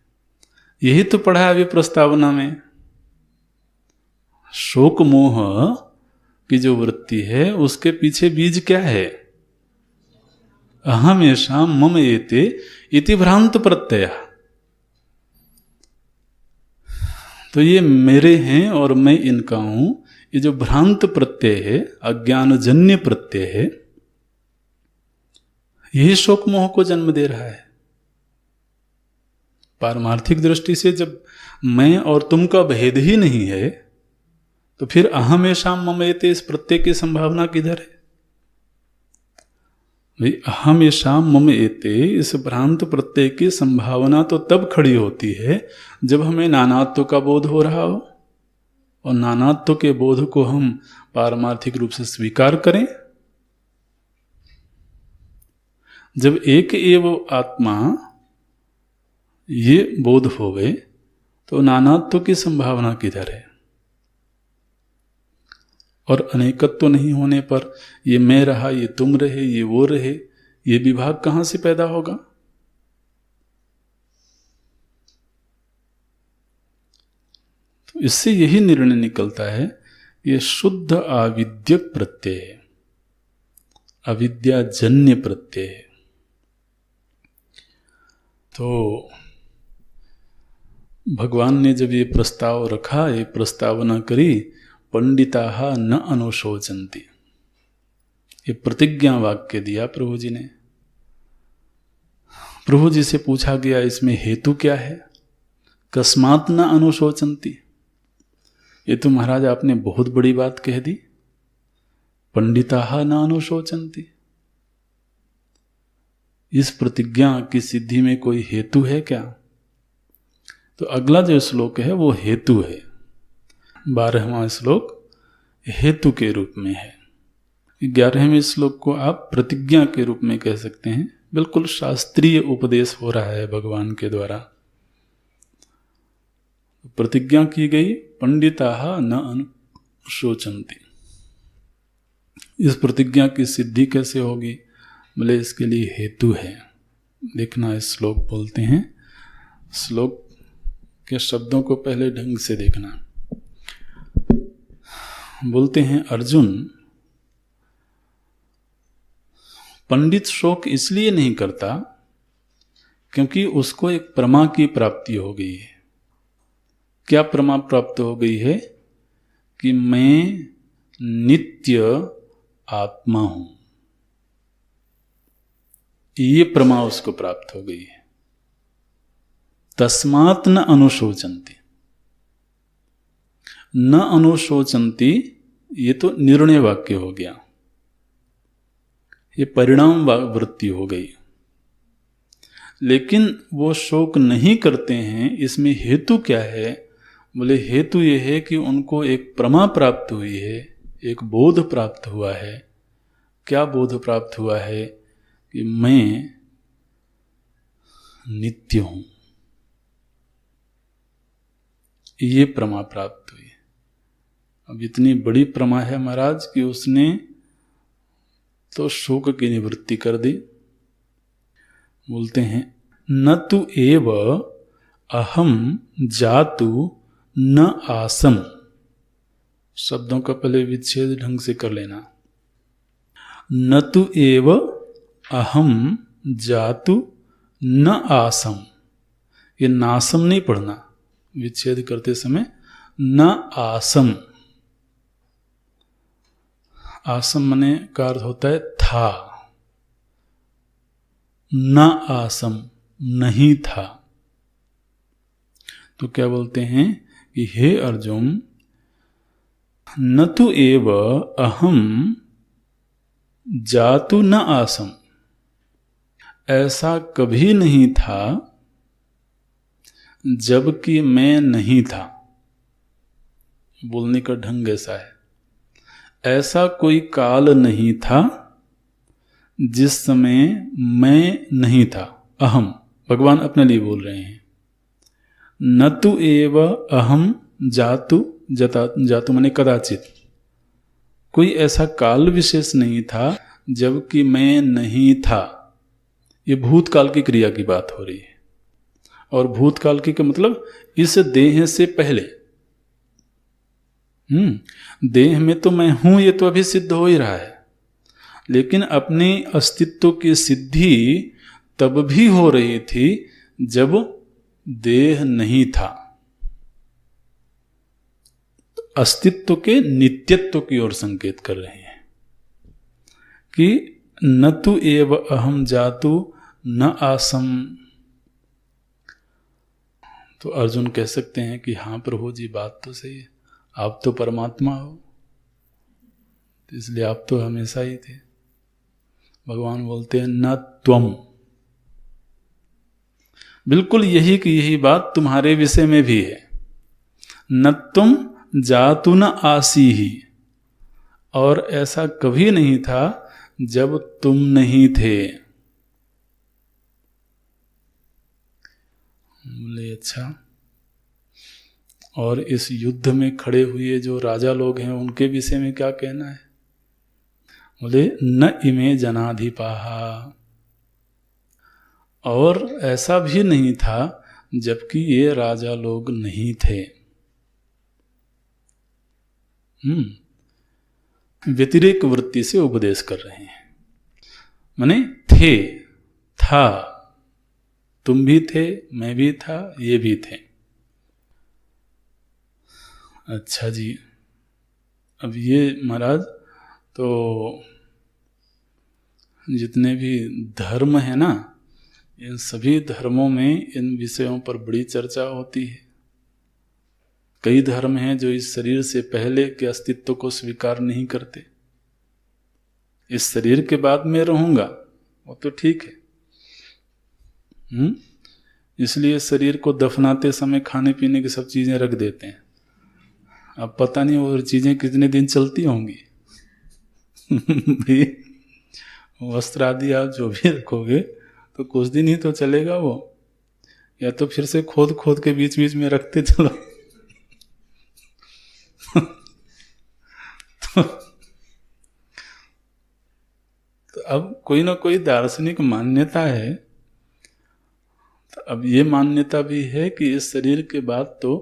यही तो पढ़ा है अभी प्रस्तावना में। शोक मोह की जो वृत्ति है उसके पीछे बीज क्या है? अहम येषाम मम एते इति भ्रांत प्रत्यय। तो ये मेरे हैं और मैं इनका हूं, ये जो भ्रांत प्रत्यय है, अज्ञानजन्य प्रत्यय है, यही शोक मोह को जन्म दे रहा है। पारमार्थिक दृष्टि से जब मैं और तुम का भेद ही नहीं है तो फिर अहम येषाम मम एते इस प्रत्यय की संभावना किधर है? भाई अहम येषाम मम एते इस भ्रांत प्रत्यय की संभावना तो तब खड़ी होती है जब हमें नानात्व का बोध हो रहा हो, और नानात्व के बोध को हम पारमार्थिक रूप से स्वीकार करें। जब एक एव आत्मा ये बोध हो गए तो नानात्व की संभावना किधर है? और अनेकत्व नहीं होने पर ये मैं रहा, ये तुम रहे, ये वो रहे, ये विभाग कहां से पैदा होगा? तो इससे यही निर्णय निकलता है, ये शुद्ध आविद्यक प्रत्यय है, अविद्याजन्य प्रत्यय है। तो भगवान ने जब ये प्रस्ताव रखा, ये प्रस्तावना करी, पंडिताः न अनुशोचन्ति, ये प्रतिज्ञा वाक्य दिया प्रभु जी ने। प्रभु जी से पूछा गया इसमें हेतु क्या है? कस्मात् न अनुशोचन्ति, ये तो महाराज आपने बहुत बड़ी बात कह दी। पंडिताः न अनुशोचन्ति, इस प्रतिज्ञा की सिद्धि में कोई हेतु है क्या? तो अगला जो श्लोक है वो हेतु है। 12वां श्लोक हेतु के रूप में है। 11वें श्लोक को आप प्रतिज्ञा के रूप में कह सकते हैं। बिल्कुल शास्त्रीय उपदेश हो रहा है भगवान के द्वारा। प्रतिज्ञा की गई, पंडिताः न अनुशोचन्ति। इस प्रतिज्ञा की सिद्धि कैसे होगी? बोले इसके लिए हेतु है। देखना, इस श्लोक बोलते हैं, श्लोक के शब्दों को पहले ढंग से देखना। बोलते हैं, अर्जुन, पंडित शोक इसलिए नहीं करता क्योंकि उसको एक प्रमा की प्राप्ति हो गई है। क्या प्रमा प्राप्त हो गई है? कि मैं नित्य आत्मा हूं, ये प्रमा उसको प्राप्त हो गई है। तस्मात् न अनुशोचन्ति, न अनुशोचन्ति ये तो निर्णय वाक्य हो गया, ये परिणाम वृत्ति हो गई। लेकिन वो शोक नहीं करते हैं, इसमें हेतु क्या है? बोले हेतु ये है कि उनको एक प्रमा प्राप्त हुई है, एक बोध प्राप्त हुआ है। क्या बोध प्राप्त हुआ है? कि मैं नित्य हूं, ये प्रमा प्राप्त हुई। अब इतनी बड़ी प्रमा है महाराज कि उसने तो शोक की निवृत्ति कर दी। बोलते हैं, न तु एव अहम जातु न आसम। शब्दों का पहले विच्छेद ढंग से कर लेना। न तु एव अहम जातु न आसम, ये नासम नहीं पढ़ना विच्छेद करते समय। न आसम, आसम मने का अर्थ होता है था, न आसम नहीं था। तो क्या बोलते हैं कि हे अर्जुन, न तु एव अहम जातु न आसम, ऐसा कभी नहीं था जबकि मैं नहीं था। बोलने का ढंग ऐसा है, ऐसा कोई काल नहीं था जिस समय मैं नहीं था। अहम, भगवान अपने लिए बोल रहे हैं। न तु एव अहम जातु, जातु माने कदाचित, कोई ऐसा काल विशेष नहीं था जबकि मैं नहीं था। ये भूतकाल की क्रिया की बात हो रही है। और भूतकाल की का मतलब इस देह से पहले। देह में तो मैं हूं, ये तो अभी सिद्ध हो ही रहा है, लेकिन अपने अस्तित्व की सिद्धि तब भी हो रही थी जब देह नहीं था। अस्तित्व के नित्यत्व की ओर संकेत कर रहे हैं कि न तु एव अहम जातु न आसम। तो अर्जुन कह सकते हैं कि हाँ प्रभु जी, बात तो सही है, आप तो परमात्मा हो, तो इसलिए आप तो हमेशा ही थे। भगवान बोलते हैं न त्वम। बिल्कुल यही की यही बात तुम्हारे विषय में भी है। न तुम जातु न आसी ही, और ऐसा कभी नहीं था जब तुम नहीं थे। बोले अच्छा, और इस युद्ध में खड़े हुए जो राजा लोग हैं उनके विषय में क्या कहना है? बोले न इमे जनाधिपाहा, और ऐसा भी नहीं था जबकि ये राजा लोग नहीं थे। व्यतिरेक वृत्ति से उपदेश कर रहे हैं, माने थे, था, तुम भी थे, मैं भी था, ये भी थे। अच्छा जी, अब ये महाराज तो जितने भी धर्म है ना, इन सभी धर्मों में इन विषयों पर बड़ी चर्चा होती है। कई धर्म हैं जो इस शरीर से पहले के अस्तित्व को स्वीकार नहीं करते। इस शरीर के बाद मैं रहूंगा वो तो ठीक है, इसलिए शरीर को दफनाते समय खाने पीने की सब चीजें रख देते हैं। अब पता नहीं वो चीजें कितने दिन चलती होंगी। भाई वस्त्र आदि आप जो भी रखोगे तो कुछ दिन ही तो चलेगा वो, या तो फिर से खोद खोद के बीच बीच में रखते चलो। तो अब कोई ना कोई दार्शनिक मान्यता है। तो अब ये मान्यता भी है कि इस शरीर के बाद तो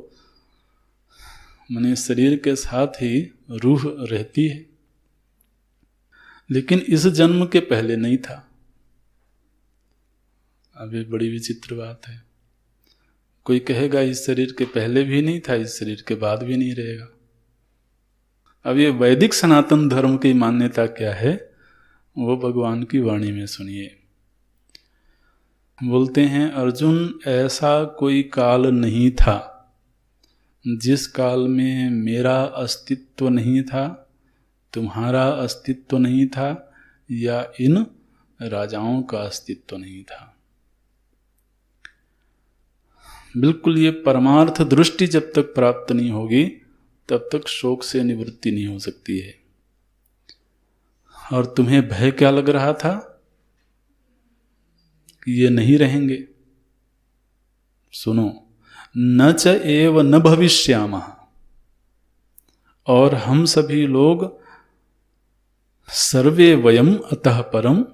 माने शरीर के साथ ही रूह रहती है, लेकिन इस जन्म के पहले नहीं था। अब ये बड़ी विचित्र बात है। कोई कहेगा इस शरीर के पहले भी नहीं था, इस शरीर के बाद भी नहीं रहेगा। अब ये वैदिक सनातन धर्म की मान्यता क्या है, वो भगवान की वाणी में सुनिए। बोलते हैं अर्जुन, ऐसा कोई काल नहीं था जिस काल में मेरा अस्तित्व नहीं था, तुम्हारा अस्तित्व नहीं था, या इन राजाओं का अस्तित्व नहीं था। बिल्कुल ये परमार्थ दृष्टि जब तक प्राप्त नहीं होगी तब तक शोक से निवृत्ति नहीं हो सकती है। और तुम्हें भय क्या लग रहा था कि ये नहीं रहेंगे? सुनो, न च एव न भविष्यामः, और हम सभी लोग सर्वे वयम अतः परम,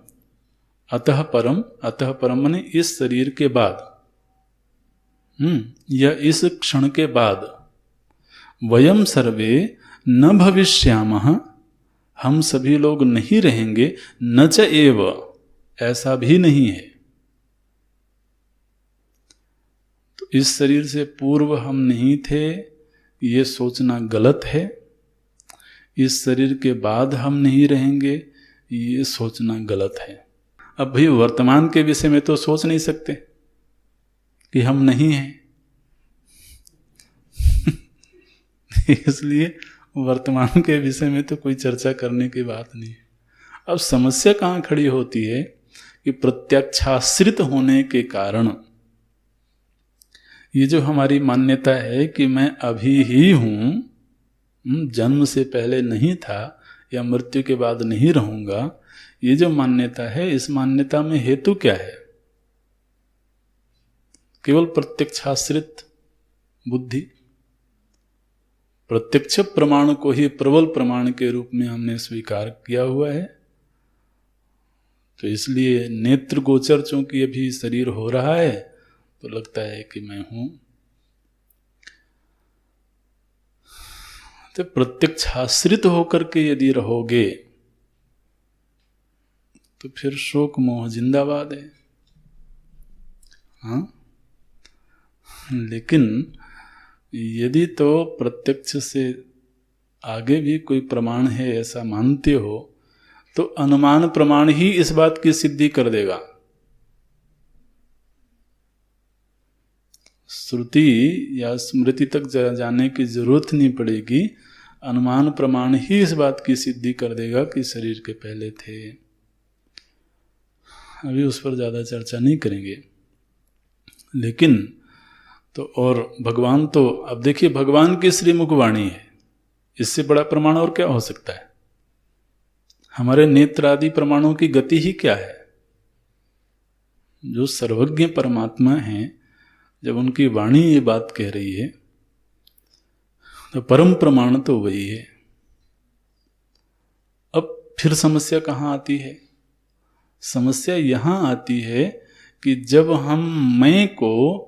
अतः परम, अतः परम माने इस शरीर के बाद, या इस क्षण के बाद, वयम सर्वे न भविष्यामः, हम सभी लोग नहीं रहेंगे, न च एव, ऐसा भी नहीं है। तो इस शरीर से पूर्व हम नहीं थे, ये सोचना गलत है। इस शरीर के बाद हम नहीं रहेंगे, ये सोचना गलत है। अब भाई वर्तमान के विषय में तो सोच नहीं सकते कि हम नहीं हैं। इसलिए वर्तमान के विषय में तो कोई चर्चा करने की बात नहीं है। अब समस्या कहाँ खड़ी होती है कि प्रत्यक्षाश्रित होने के कारण ये जो हमारी मान्यता है कि मैं अभी ही हूँ, जन्म से पहले नहीं था या मृत्यु के बाद नहीं रहूंगा, ये जो मान्यता है, इस मान्यता में हेतु क्या है? केवल प्रत्यक्षाश्रित बुद्धि। प्रत्यक्ष प्रमाण को ही प्रबल प्रमाण के रूप में हमने स्वीकार किया हुआ है। तो इसलिए नेत्र गोचर चूंकि अभी शरीर हो रहा है तो लगता है कि मैं हूं। तो प्रत्यक्षाश्रित होकर के यदि रहोगे तो फिर शोक मोह जिंदाबाद है। हाँ, लेकिन यदि तो प्रत्यक्ष से आगे भी कोई प्रमाण है ऐसा मानते हो तो अनुमान प्रमाण ही इस बात की सिद्धि कर देगा। श्रुति या स्मृति तक जाने की जरूरत नहीं पड़ेगी, अनुमान प्रमाण ही इस बात की सिद्धि कर देगा कि शरीर के पहले थे। अभी उस पर ज़्यादा चर्चा नहीं करेंगे। लेकिन तो और भगवान तो अब देखिए भगवान की श्रीमुख वाणी है, इससे बड़ा प्रमाण और क्या हो सकता है। हमारे नेत्र आदि प्रमाणों की गति ही क्या है। जो सर्वज्ञ परमात्मा हैं, जब उनकी वाणी ये बात कह रही है तो परम प्रमाण तो वही है। अब फिर समस्या कहाँ आती है? समस्या यहां आती है कि जब हम मैं को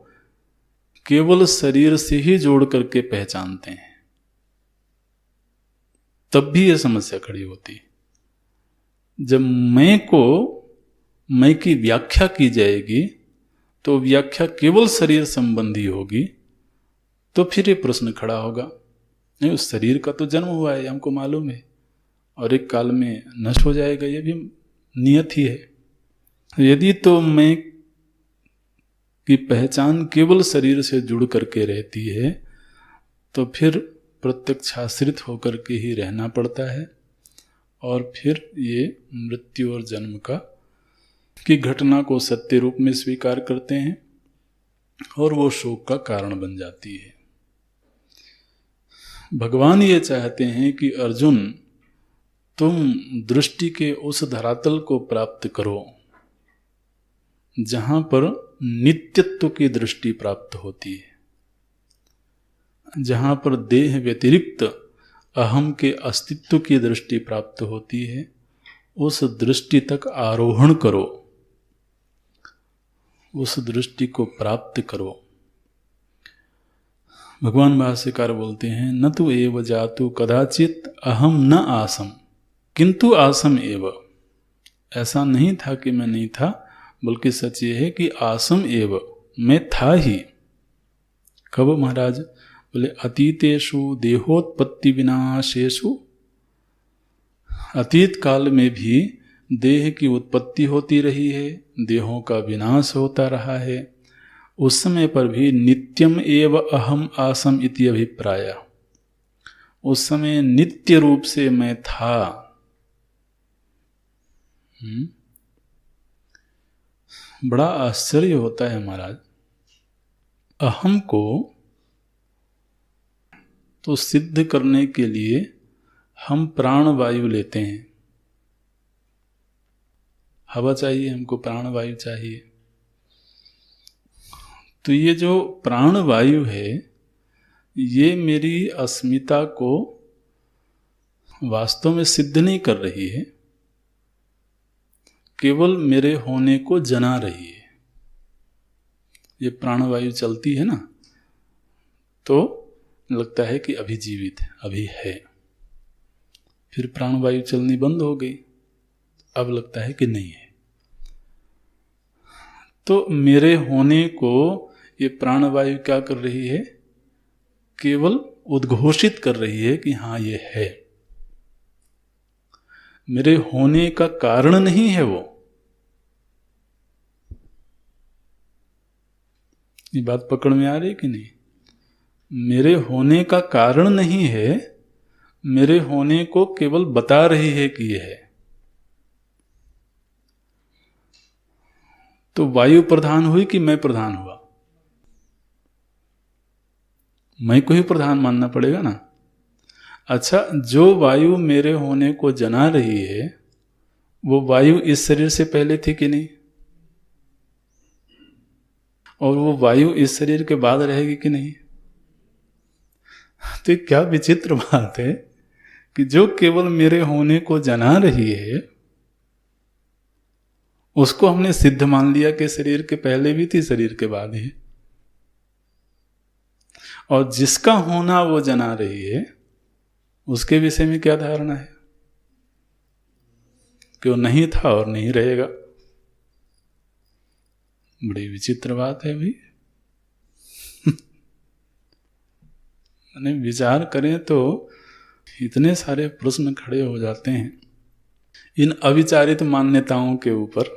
केवल शरीर से ही जोड़ करके पहचानते हैं तब भी यह समस्या खड़ी होती है। जब मैं की व्याख्या की जाएगी तो व्याख्या केवल शरीर संबंधी होगी, तो फिर ये प्रश्न खड़ा होगा, नहीं उस शरीर का तो जन्म हुआ है हमको मालूम है और एक काल में नष्ट हो जाएगा, ये भी नियत ही है। यदि तो मैं की पहचान केवल शरीर से जुड़ करके रहती है तो फिर प्रत्यक्षाश्रित होकर के ही रहना पड़ता है और फिर ये मृत्यु और जन्म की घटना को सत्य रूप में स्वीकार करते हैं और वो शोक का कारण बन जाती है। भगवान ये चाहते हैं कि अर्जुन तुम दृष्टि के उस धरातल को प्राप्त करो जहां पर नित्यत्व की दृष्टि प्राप्त होती है, जहां पर देह व्यतिरिक्त अहम के अस्तित्व की दृष्टि प्राप्त होती है। उस दृष्टि तक आरोहण करो, उस दृष्टि को प्राप्त करो। भगवान भाष्यकार बोलते हैं न तो एव जातु कदाचित अहम न आसम किंतु आसम एव। ऐसा नहीं था कि मैं नहीं था, बल्कि सच ये है कि आसम एव, मैं था ही। कब महाराज? बोले अतीतेषु देहोत्पत्ति विनाशेषु, अतीत काल में भी देह की उत्पत्ति होती रही है, देहों का विनाश होता रहा है। उस समय पर भी नित्यम एव अहम आसम इति अभिप्राय, उस समय नित्य रूप से मैं था। बड़ा आश्चर्य होता है महाराज, अहम को तो सिद्ध करने के लिए हम प्राण वायु लेते हैं। हवा चाहिए हमको, प्राण वायु चाहिए। तो ये जो प्राण वायु है ये मेरी अस्मिता को वास्तव में सिद्ध नहीं कर रही है, केवल मेरे होने को जना रही है। ये प्राणवायु चलती है ना तो लगता है कि अभी जीवित है, अभी है। फिर प्राणवायु चलनी बंद हो गई, अब लगता है कि नहीं है। तो मेरे होने को ये प्राणवायु क्या कर रही है? केवल उद्घोषित कर रही है कि हाँ ये है। मेरे होने का कारण नहीं है वो। ये बात पकड़ में आ रही कि नहीं? मेरे होने का कारण नहीं है, मेरे होने को केवल बता रही है कि यह है। तो वायु प्रधान हुई कि मैं प्रधान हुआ? मैं को ही प्रधान मानना पड़ेगा ना। अच्छा, जो वायु मेरे होने को जना रही है वो वायु इस शरीर से पहले थी कि नहीं? और वो वायु इस शरीर के बाद रहेगी कि नहीं? तो क्या विचित्र बात है कि जो केवल मेरे होने को जना रही है उसको हमने सिद्ध मान लिया कि शरीर के पहले भी थी, शरीर के बाद ही। और जिसका होना वो जना रही है, उसके विषय में क्या धारणा है कि वो नहीं था और नहीं रहेगा। बड़ी विचित्र बात है भाई। मैंने विचार करें तो इतने सारे प्रश्न खड़े हो जाते हैं इन अविचारित मान्यताओं के ऊपर।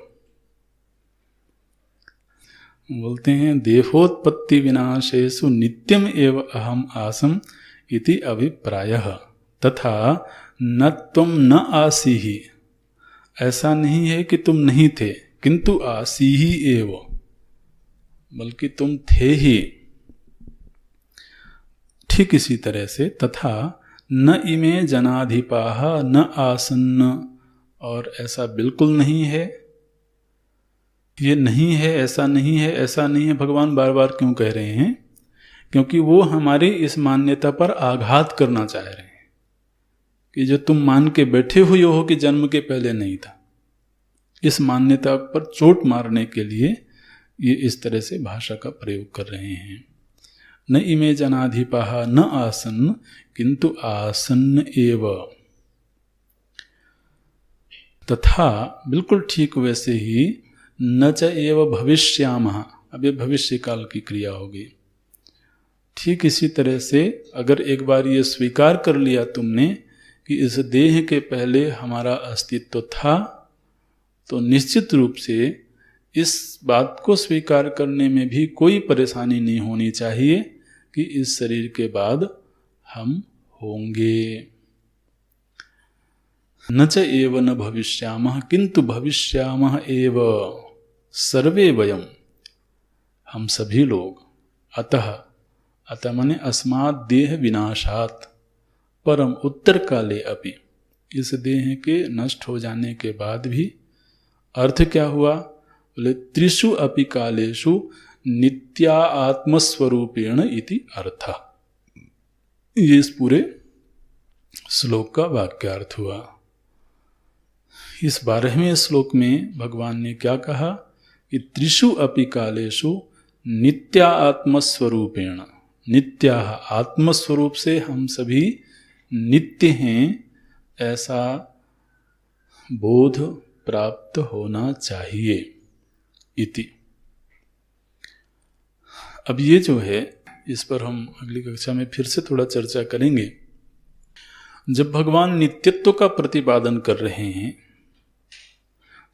बोलते हैं देहोत्पत्ति विनाशेषु नित्यम एव अहम आसम इति अभिप्रायः तथा न तुम न आसी ही। ऐसा नहीं है कि तुम नहीं थे, किंतु आसी ही एव, बल्कि तुम थे ही। ठीक इसी तरह से तथा न इमे जनाधिपाः न आसन्न, और ऐसा बिल्कुल नहीं है, ये नहीं है, ऐसा नहीं है, ऐसा नहीं है। भगवान बार बार क्यों कह रहे हैं? क्योंकि वो हमारी इस मान्यता पर आघात करना चाह रहे हैं कि जो तुम मान के बैठे हुए हो कि जन्म के पहले नहीं था, इस मान्यता पर चोट मारने के लिए ये इस तरह से भाषा का प्रयोग कर रहे हैं। न इमे जनाधिपाः न आसन्न किंतु आसन्न एव, तथा बिल्कुल ठीक वैसे ही न च एव भविष्यामः, अब ये भविष्य काल की क्रिया होगी। ठीक इसी तरह से अगर एक बार ये स्वीकार कर लिया तुमने कि इस देह के पहले हमारा अस्तित्व था, तो निश्चित रूप से इस बात को स्वीकार करने में भी कोई परेशानी नहीं होनी चाहिए कि इस शरीर के बाद हम होंगे। न च एव न भविष्यामः किंतु भविष्यामः एव सर्वे वयम, हम सभी लोग। अतः माने अस्मात् देह विनाशात् परम उत्तर काले अपि, इस देह के नष्ट हो जाने के बाद भी। अर्थ क्या हुआ? बोले त्रिषु अपि कालेषु नित्या आत्मस्वरूपेण इति अर्थ। ये इस पूरे श्लोक का वाक्यार्थ हुआ। इस 12वें श्लोक में भगवान ने क्या कहा कि त्रिषु अपि कालेषु नित्या आत्मस्वरूपेण, नित्या आत्मस्वरूप से हम सभी नित्य हैं, ऐसा बोध प्राप्त होना चाहिए इति। अब ये जो है, इस पर हम अगली कक्षा में फिर से थोड़ा चर्चा करेंगे। जब भगवान नित्यत्व का प्रतिपादन कर रहे हैं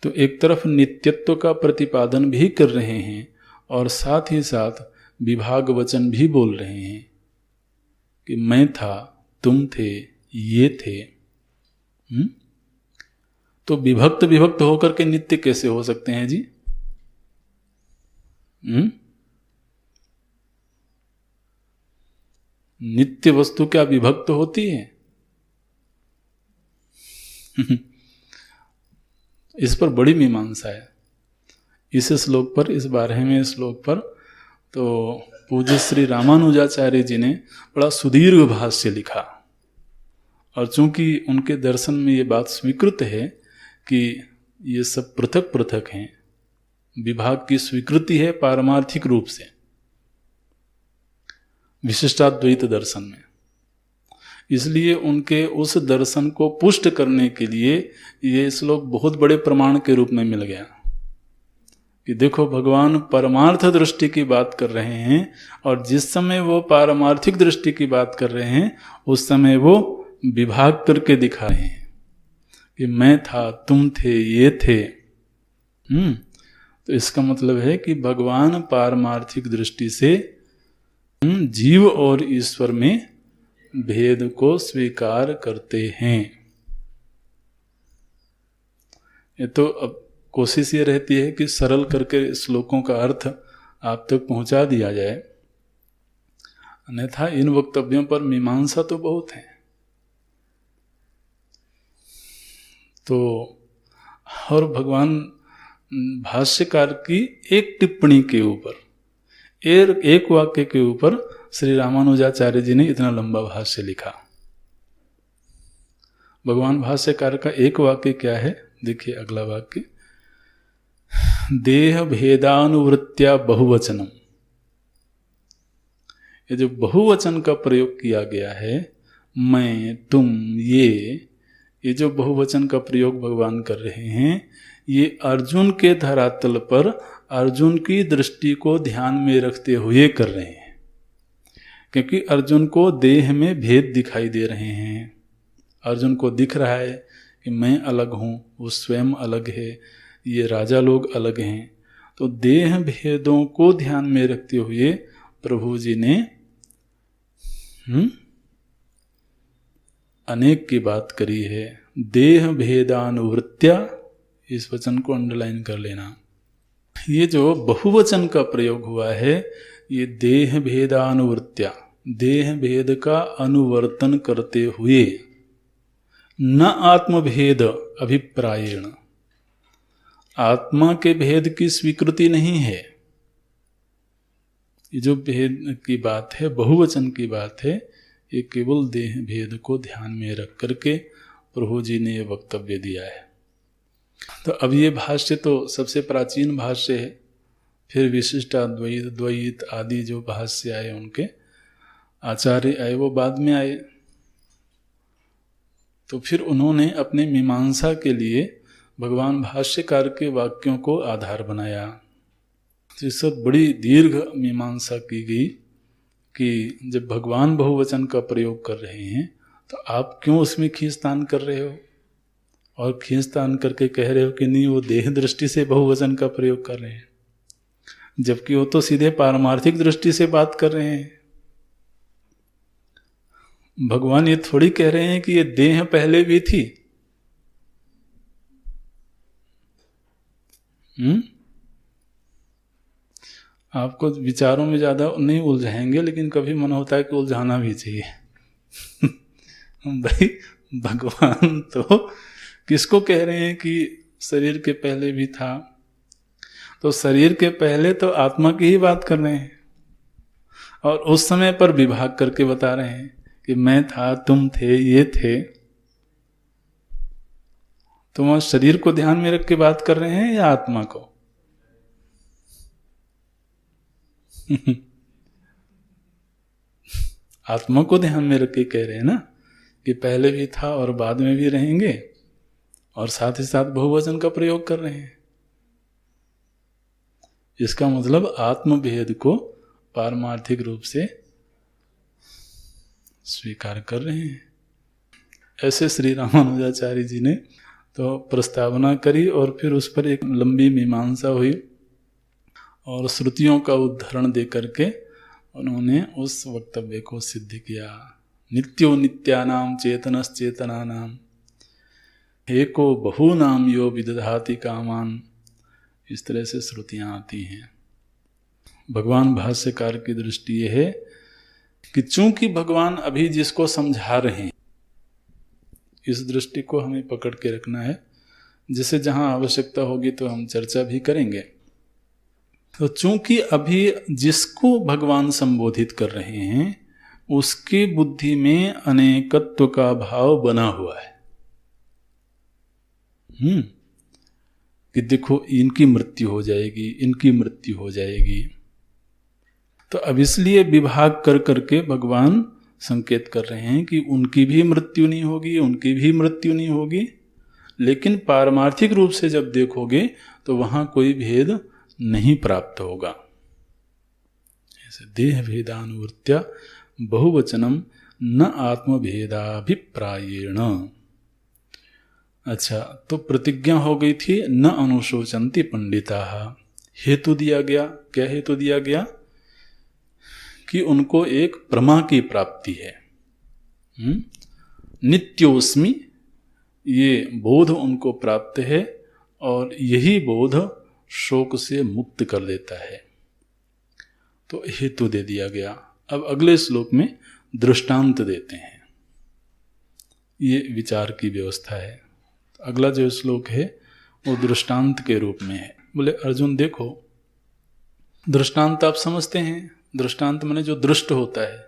तो एक तरफ नित्यत्व का प्रतिपादन भी कर रहे हैं और साथ ही साथ विभाग वचन भी बोल रहे हैं कि मैं था, तुम थे, ये थे। तो विभक्त विभक्त होकर के नित्य कैसे हो सकते हैं जी? नित्य वस्तु क्या विभक्त होती है? इस पर बड़ी मीमांसा है। इस श्लोक पर, इस 12वें श्लोक पर तो पूज्य श्री रामानुजाचार्य जी ने बड़ा सुदीर्घ भाष्य लिखा, और चूंकि उनके दर्शन में ये बात स्वीकृत है कि ये सब पृथक पृथक हैं, विभाग की स्वीकृति है पारमार्थिक रूप से विशिष्टाद्वैत दर्शन में, इसलिए उनके उस दर्शन को पुष्ट करने के लिए ये श्लोक बहुत बड़े प्रमाण के रूप में मिल गया कि देखो भगवान परमार्थ दृष्टि की बात कर रहे हैं, और जिस समय वो पारमार्थिक दृष्टि की बात कर रहे हैं उस समय वो विभाग करके दिखा रहे हैं कि मैं था, तुम थे, ये थे। तो इसका मतलब है कि भगवान पारमार्थिक दृष्टि से जीव और ईश्वर में भेद को स्वीकार करते हैं। ये तो अब कोशिश ये रहती है कि सरल करके श्लोकों का अर्थ आप तक पहुंचा दिया जाए, अन्यथा इन वक्तव्यों पर मीमांसा तो बहुत है। तो और भगवान भाष्यकार की एक टिप्पणी के ऊपर, एक वाक्य के ऊपर श्री रामानुजाचार्य जी ने इतना लंबा भाष्य लिखा। भगवान भाष्यकार का एक वाक्य क्या है? देखिए अगला वाक्य, देह भेदानुवृत्त्या बहुवचनम, ये जो बहुवचन का प्रयोग किया गया है, मैं, तुम, ये जो बहुवचन का प्रयोग भगवान कर रहे हैं, ये अर्जुन के धरातल पर अर्जुन की दृष्टि को ध्यान में रखते हुए कर रहे हैं, क्योंकि अर्जुन को देह में भेद दिखाई दे रहे हैं। अर्जुन को दिख रहा है कि मैं अलग हूँ, वो स्वयं अलग है, ये राजा लोग अलग हैं। तो देह भेदों को ध्यान में रखते हुए प्रभु जी ने अनेक की बात करी है। देह भेदानुवृत्त्या, इस वचन को अंडरलाइन कर लेना। ये जो बहुवचन का प्रयोग हुआ है, ये देह भेदानुवृत्त्या, देह भेद का अनुवर्तन करते हुए, न आत्मभेद अभिप्रायेण, आत्मा के भेद की स्वीकृति नहीं है। ये जो भेद की बात है, बहुवचन की बात है, ये केवल देह भेद को ध्यान में रख करके प्रभु जी ने ये वक्तव्य दिया है। तो अब ये भाष्य तो सबसे प्राचीन भाष्य है, फिर विशिष्टाद्वैत, द्वैत आदि जो भाष्य आए, उनके आचार्य आए, वो बाद में आए। तो फिर उन्होंने अपने मीमांसा के लिए भगवान भाष्यकार के वाक्यों को आधार बनाया। तो इस सब बड़ी दीर्घ मीमांसा की गई कि जब भगवान बहुवचन का प्रयोग कर रहे हैं, तो आप क्यों उसमें खींचतान कर रहे हो, और खींचतान करके कह रहे हो कि नहीं, वो देह दृष्टि से बहुवचन का प्रयोग कर रहे हैं, जबकि वो तो सीधे पारमार्थिक दृष्टि से बात कर रहे हैं। भगवान ये थोड़ी कह रहे हैं कि ये देह पहले भी थी। आपको विचारों में ज्यादा नहीं उलझाएंगे, लेकिन कभी मन होता है कि उलझाना भी चाहिए। भाई भगवान तो किसको कह रहे हैं कि शरीर के पहले भी था? तो शरीर के पहले तो आत्मा की ही बात कर रहे हैं, और उस समय पर विभाग करके बता रहे हैं कि मैं था, तुम थे, ये थे। तो वहां शरीर को ध्यान में रख के बात कर रहे हैं या आत्मा को? आत्मा को ध्यान में रख के कह रहे हैं ना, कि पहले भी था और बाद में भी रहेंगे, और साथ ही साथ बहुवचन का प्रयोग कर रहे हैं। इसका मतलब आत्मभेद को पारमार्थिक रूप से स्वीकार कर रहे हैं। ऐसे श्री रामानुजाचार्य जी ने तो प्रस्तावना करी, और फिर उस पर एक लंबी मीमांसा हुई, और श्रुतियों का उदाहरण दे करके उन्होंने उस वक्तव्य को सिद्ध किया। नित्यो नित्यानाम चेतनश्चेतनानाम एको बहूनाम यो विदधाति कामान, इस तरह से श्रुतियां आती हैं। भगवान भाष्यकार की दृष्टि यह है कि चूंकि भगवान अभी जिसको समझा रहे हैं, इस दृष्टि को हमें पकड़ के रखना है, जिसे जहां आवश्यकता होगी तो हम चर्चा भी करेंगे। तो चूंकि अभी जिसको भगवान संबोधित कर रहे हैं, उसकी बुद्धि में अनेकत्व का भाव बना हुआ है। कि देखो इनकी मृत्यु हो जाएगी, इनकी मृत्यु हो जाएगी। तो अब इसलिए विभाग कर करके भगवान संकेत कर रहे हैं कि उनकी भी मृत्यु नहीं होगी, उनकी भी मृत्यु नहीं होगी, लेकिन पारमार्थिक रूप से जब देखोगे तो वहां कोई भेद नहीं प्राप्त होगा। ऐसे देह भेदानुवृत्त्या बहुवचनम न आत्मभेदाभिप्रायेण। अच्छा, तो प्रतिज्ञा हो गई थी न अनुशोचन्ति पंडिताः। हेतु दिया गया, क्या हेतु दिया गया? कि उनको एक प्रमा की प्राप्ति है। नित्योस्मि, ये बोध उनको प्राप्त है, और यही बोध शोक से मुक्त कर देता है। तो हेतु दे दिया गया। अब अगले श्लोक में दृष्टांत देते हैं। ये विचार की व्यवस्था है। अगला जो श्लोक है वो दृष्टांत के रूप में है। बोले अर्जुन देखो, दृष्टांत आप समझते हैं। दृष्टांत माने जो दृष्ट होता है,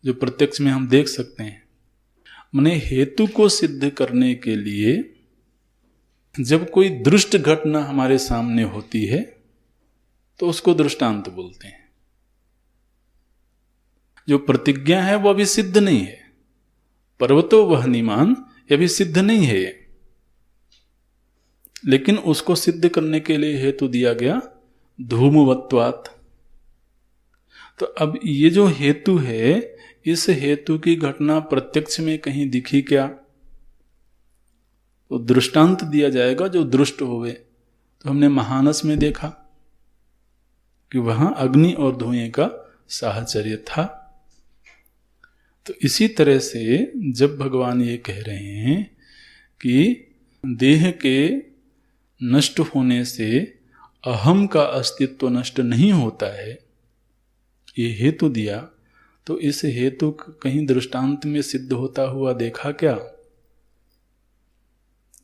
जो प्रत्यक्ष में हम देख सकते हैं। माने हेतु को सिद्ध करने के लिए जब कोई दृष्ट घटना हमारे सामने होती है तो उसको दृष्टांत बोलते हैं। जो प्रतिज्ञा है वो अभी सिद्ध नहीं है, पर्वतो वह्निमान, ये भी सिद्ध नहीं है, लेकिन उसको सिद्ध करने के लिए हेतु दिया गया धूमवत्वात्। तो अब ये जो हेतु है, इस हेतु की घटना प्रत्यक्ष में कहीं दिखी क्या? तो दृष्टांत दिया जाएगा जो दृष्ट होवे। तो हमने महानस में देखा कि वहां अग्नि और धुएं का साहचर्य था। तो इसी तरह से जब भगवान ये कह रहे हैं कि देह के नष्ट होने से अहम का अस्तित्व नष्ट नहीं होता है, ये हेतु दिया, तो इस हेतु कहीं दृष्टांत में सिद्ध होता हुआ देखा क्या?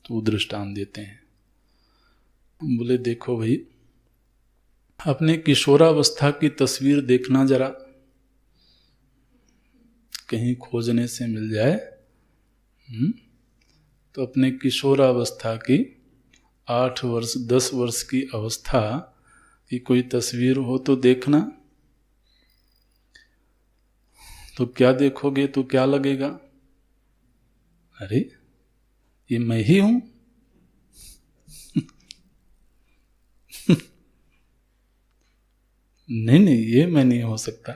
तो दृष्टांत देते हैं। बोले देखो भाई, अपने किशोरावस्था की तस्वीर देखना जरा, कहीं खोजने से मिल जाए। तो अपने किशोरावस्था की 8 वर्ष 10 वर्ष की अवस्था की कोई तस्वीर हो तो देखना। तो क्या देखोगे? तो क्या लगेगा? अरे ये मैं ही हूं। नहीं, ये मैं नहीं हो सकता।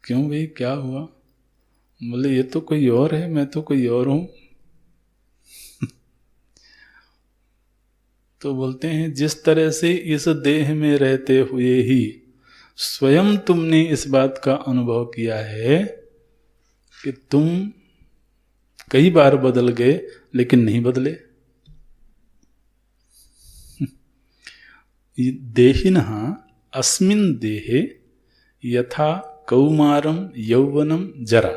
क्यों भाई, क्या हुआ? बोले ये तो कोई और है, मैं तो कोई और हूं। तो बोलते हैं जिस तरह से इस देह में रहते हुए ही स्वयं तुमने इस बात का अनुभव किया है कि तुम कई बार बदल गए लेकिन नहीं बदले। देहिनः अस्मिन् देहे यथा कौमारम यौवनम जरा।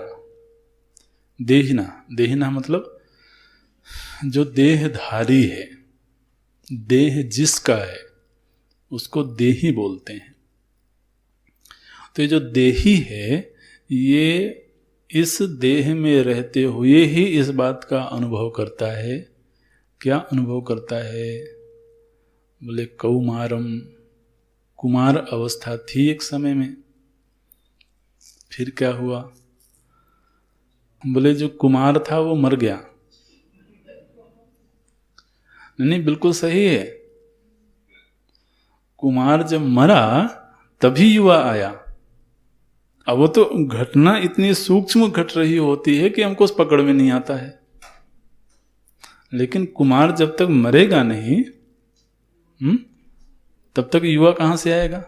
देहिना मतलब जो देहधारी है, देह जिसका है उसको देही बोलते हैं। तो ये जो देही है, ये इस देह में रहते हुए ही इस बात का अनुभव करता है। क्या अनुभव करता है? बोले कौमारम, कुमार अवस्था थी एक समय में, फिर क्या हुआ? बोले जो कुमार था वो मर गया। नहीं, बिल्कुल सही है। कुमार जब मरा तभी युवा आया। अब वो तो घटना इतनी सूक्ष्म घट रही होती है कि हमको उस पकड़ में नहीं आता है। लेकिन कुमार जब तक मरेगा नहीं, तब तक युवा कहां से आएगा?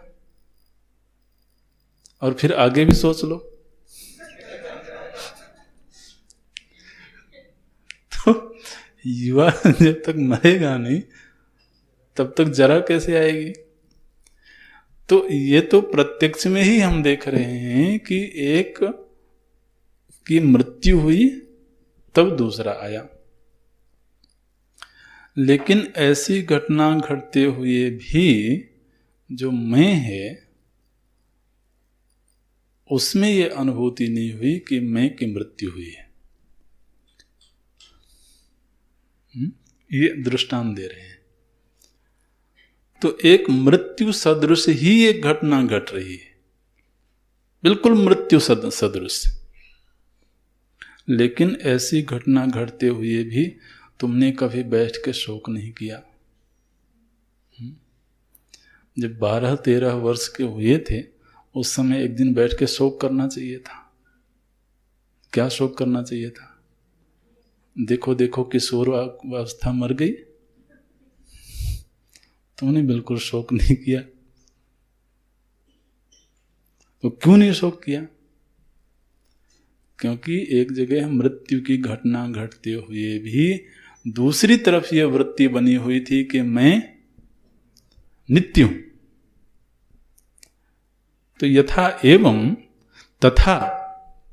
और फिर आगे भी सोच लो। तो युवा जब तक मरेगा नहीं, तब तक जरा कैसे आएगी? तो ये तो प्रत्यक्ष में ही हम देख रहे हैं कि एक की मृत्यु हुई तब दूसरा आया। लेकिन ऐसी घटना घटते हुए भी जो मैं है उसमें ये अनुभूति नहीं हुई कि मैं की मृत्यु हुई है। ये दृष्टांत दे रहे हैं। तो एक मृत्यु सदृश ही एक घटना घट रही है, बिल्कुल मृत्यु सदृश। लेकिन ऐसी घटना घटते हुए भी तुमने कभी बैठ के शोक नहीं किया। जब 12-13 वर्ष के हुए थे, उस समय एक दिन बैठ के शोक करना चाहिए था। क्या शोक करना चाहिए था? देखो देखो किशोर अवस्था मर गई। तुमने बिल्कुल शोक नहीं किया। तो क्यों नहीं शोक किया? क्योंकि एक जगह मृत्यु की घटना घटते हुए भी दूसरी तरफ यह वृत्ति बनी हुई थी कि मैं नित्य हूं। तो यथा एवं तथा,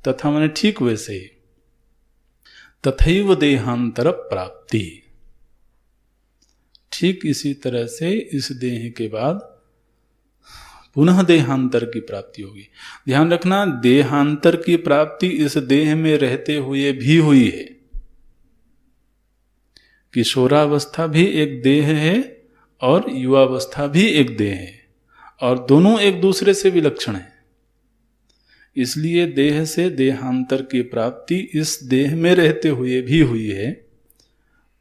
तथा माने ठीक वैसे ही, तथैव देहांतर प्राप्ति, ठीक इसी तरह से इस देह के बाद पुनः देहांतर की प्राप्ति होगी। ध्यान रखना, देहांतर की प्राप्ति इस देह में रहते हुए भी हुई है। किशोरावस्था भी एक देह है और युवावस्था भी एक देह है, और दोनों एक दूसरे से विलक्षण है। इसलिए देह से देहांतर की प्राप्ति इस देह में रहते हुए भी हुई है।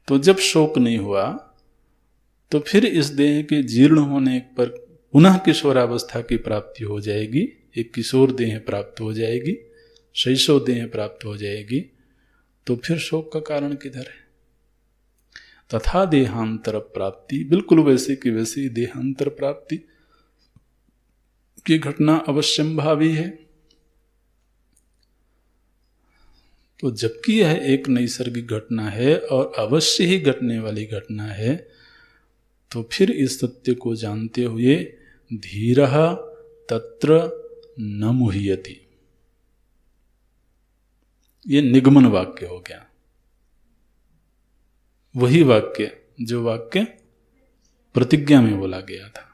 तो जब शोक नहीं हुआ तो फिर इस देह के जीर्ण होने पर पुनः किशोरावस्था की प्राप्ति हो जाएगी, एक किशोर देह प्राप्त हो जाएगी, शैशव देह प्राप्त हो जाएगी। तो फिर शोक का कारण किधर है? तथा देहांतर प्राप्ति, बिल्कुल वैसे की वैसी देहांतर प्राप्ति की घटना अवश्यंभावी है। तो जबकि यह एक नैसर्गिक घटना है और अवश्य ही घटने वाली घटना है, तो फिर इस सत्य को जानते हुए धीरः तत्र न मुह्यति, ये निगमन वाक्य हो गया। वही वाक्य जो वाक्य प्रतिज्ञा में बोला गया था।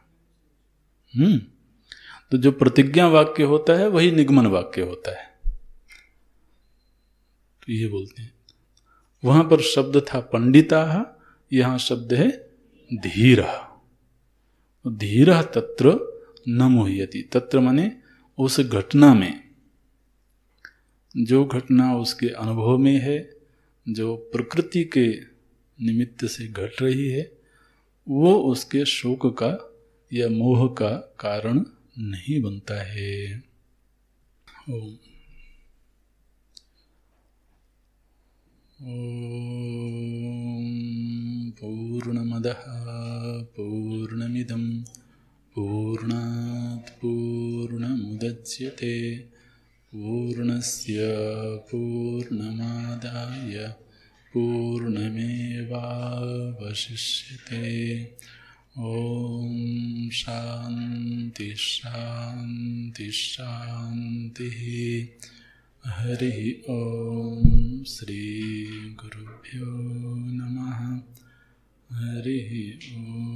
तो जो प्रतिज्ञा वाक्य होता है वही निगमन वाक्य होता है। तो ये बोलते हैं, वहां पर शब्द था पंडिताः, यहां शब्द है धीरः। धीरः तत्र न मुह्यति, तत्र माने उस घटना में, जो घटना उसके अनुभव में है, जो प्रकृति के निमित्त से घट रही है, वो उसके शोक का या मोह का कारण नहीं बनता है। ओम पूर्णमदः पूर्णमिदं पूर्णात् पूर्णमुदच्यते पूर्णस्य पूर्णमादाय पूर्णमेवावशिष्यते। ओम शांति शांति शांति। हरि ओम। श्री गुरुभ्यो नमः। हरि ओम।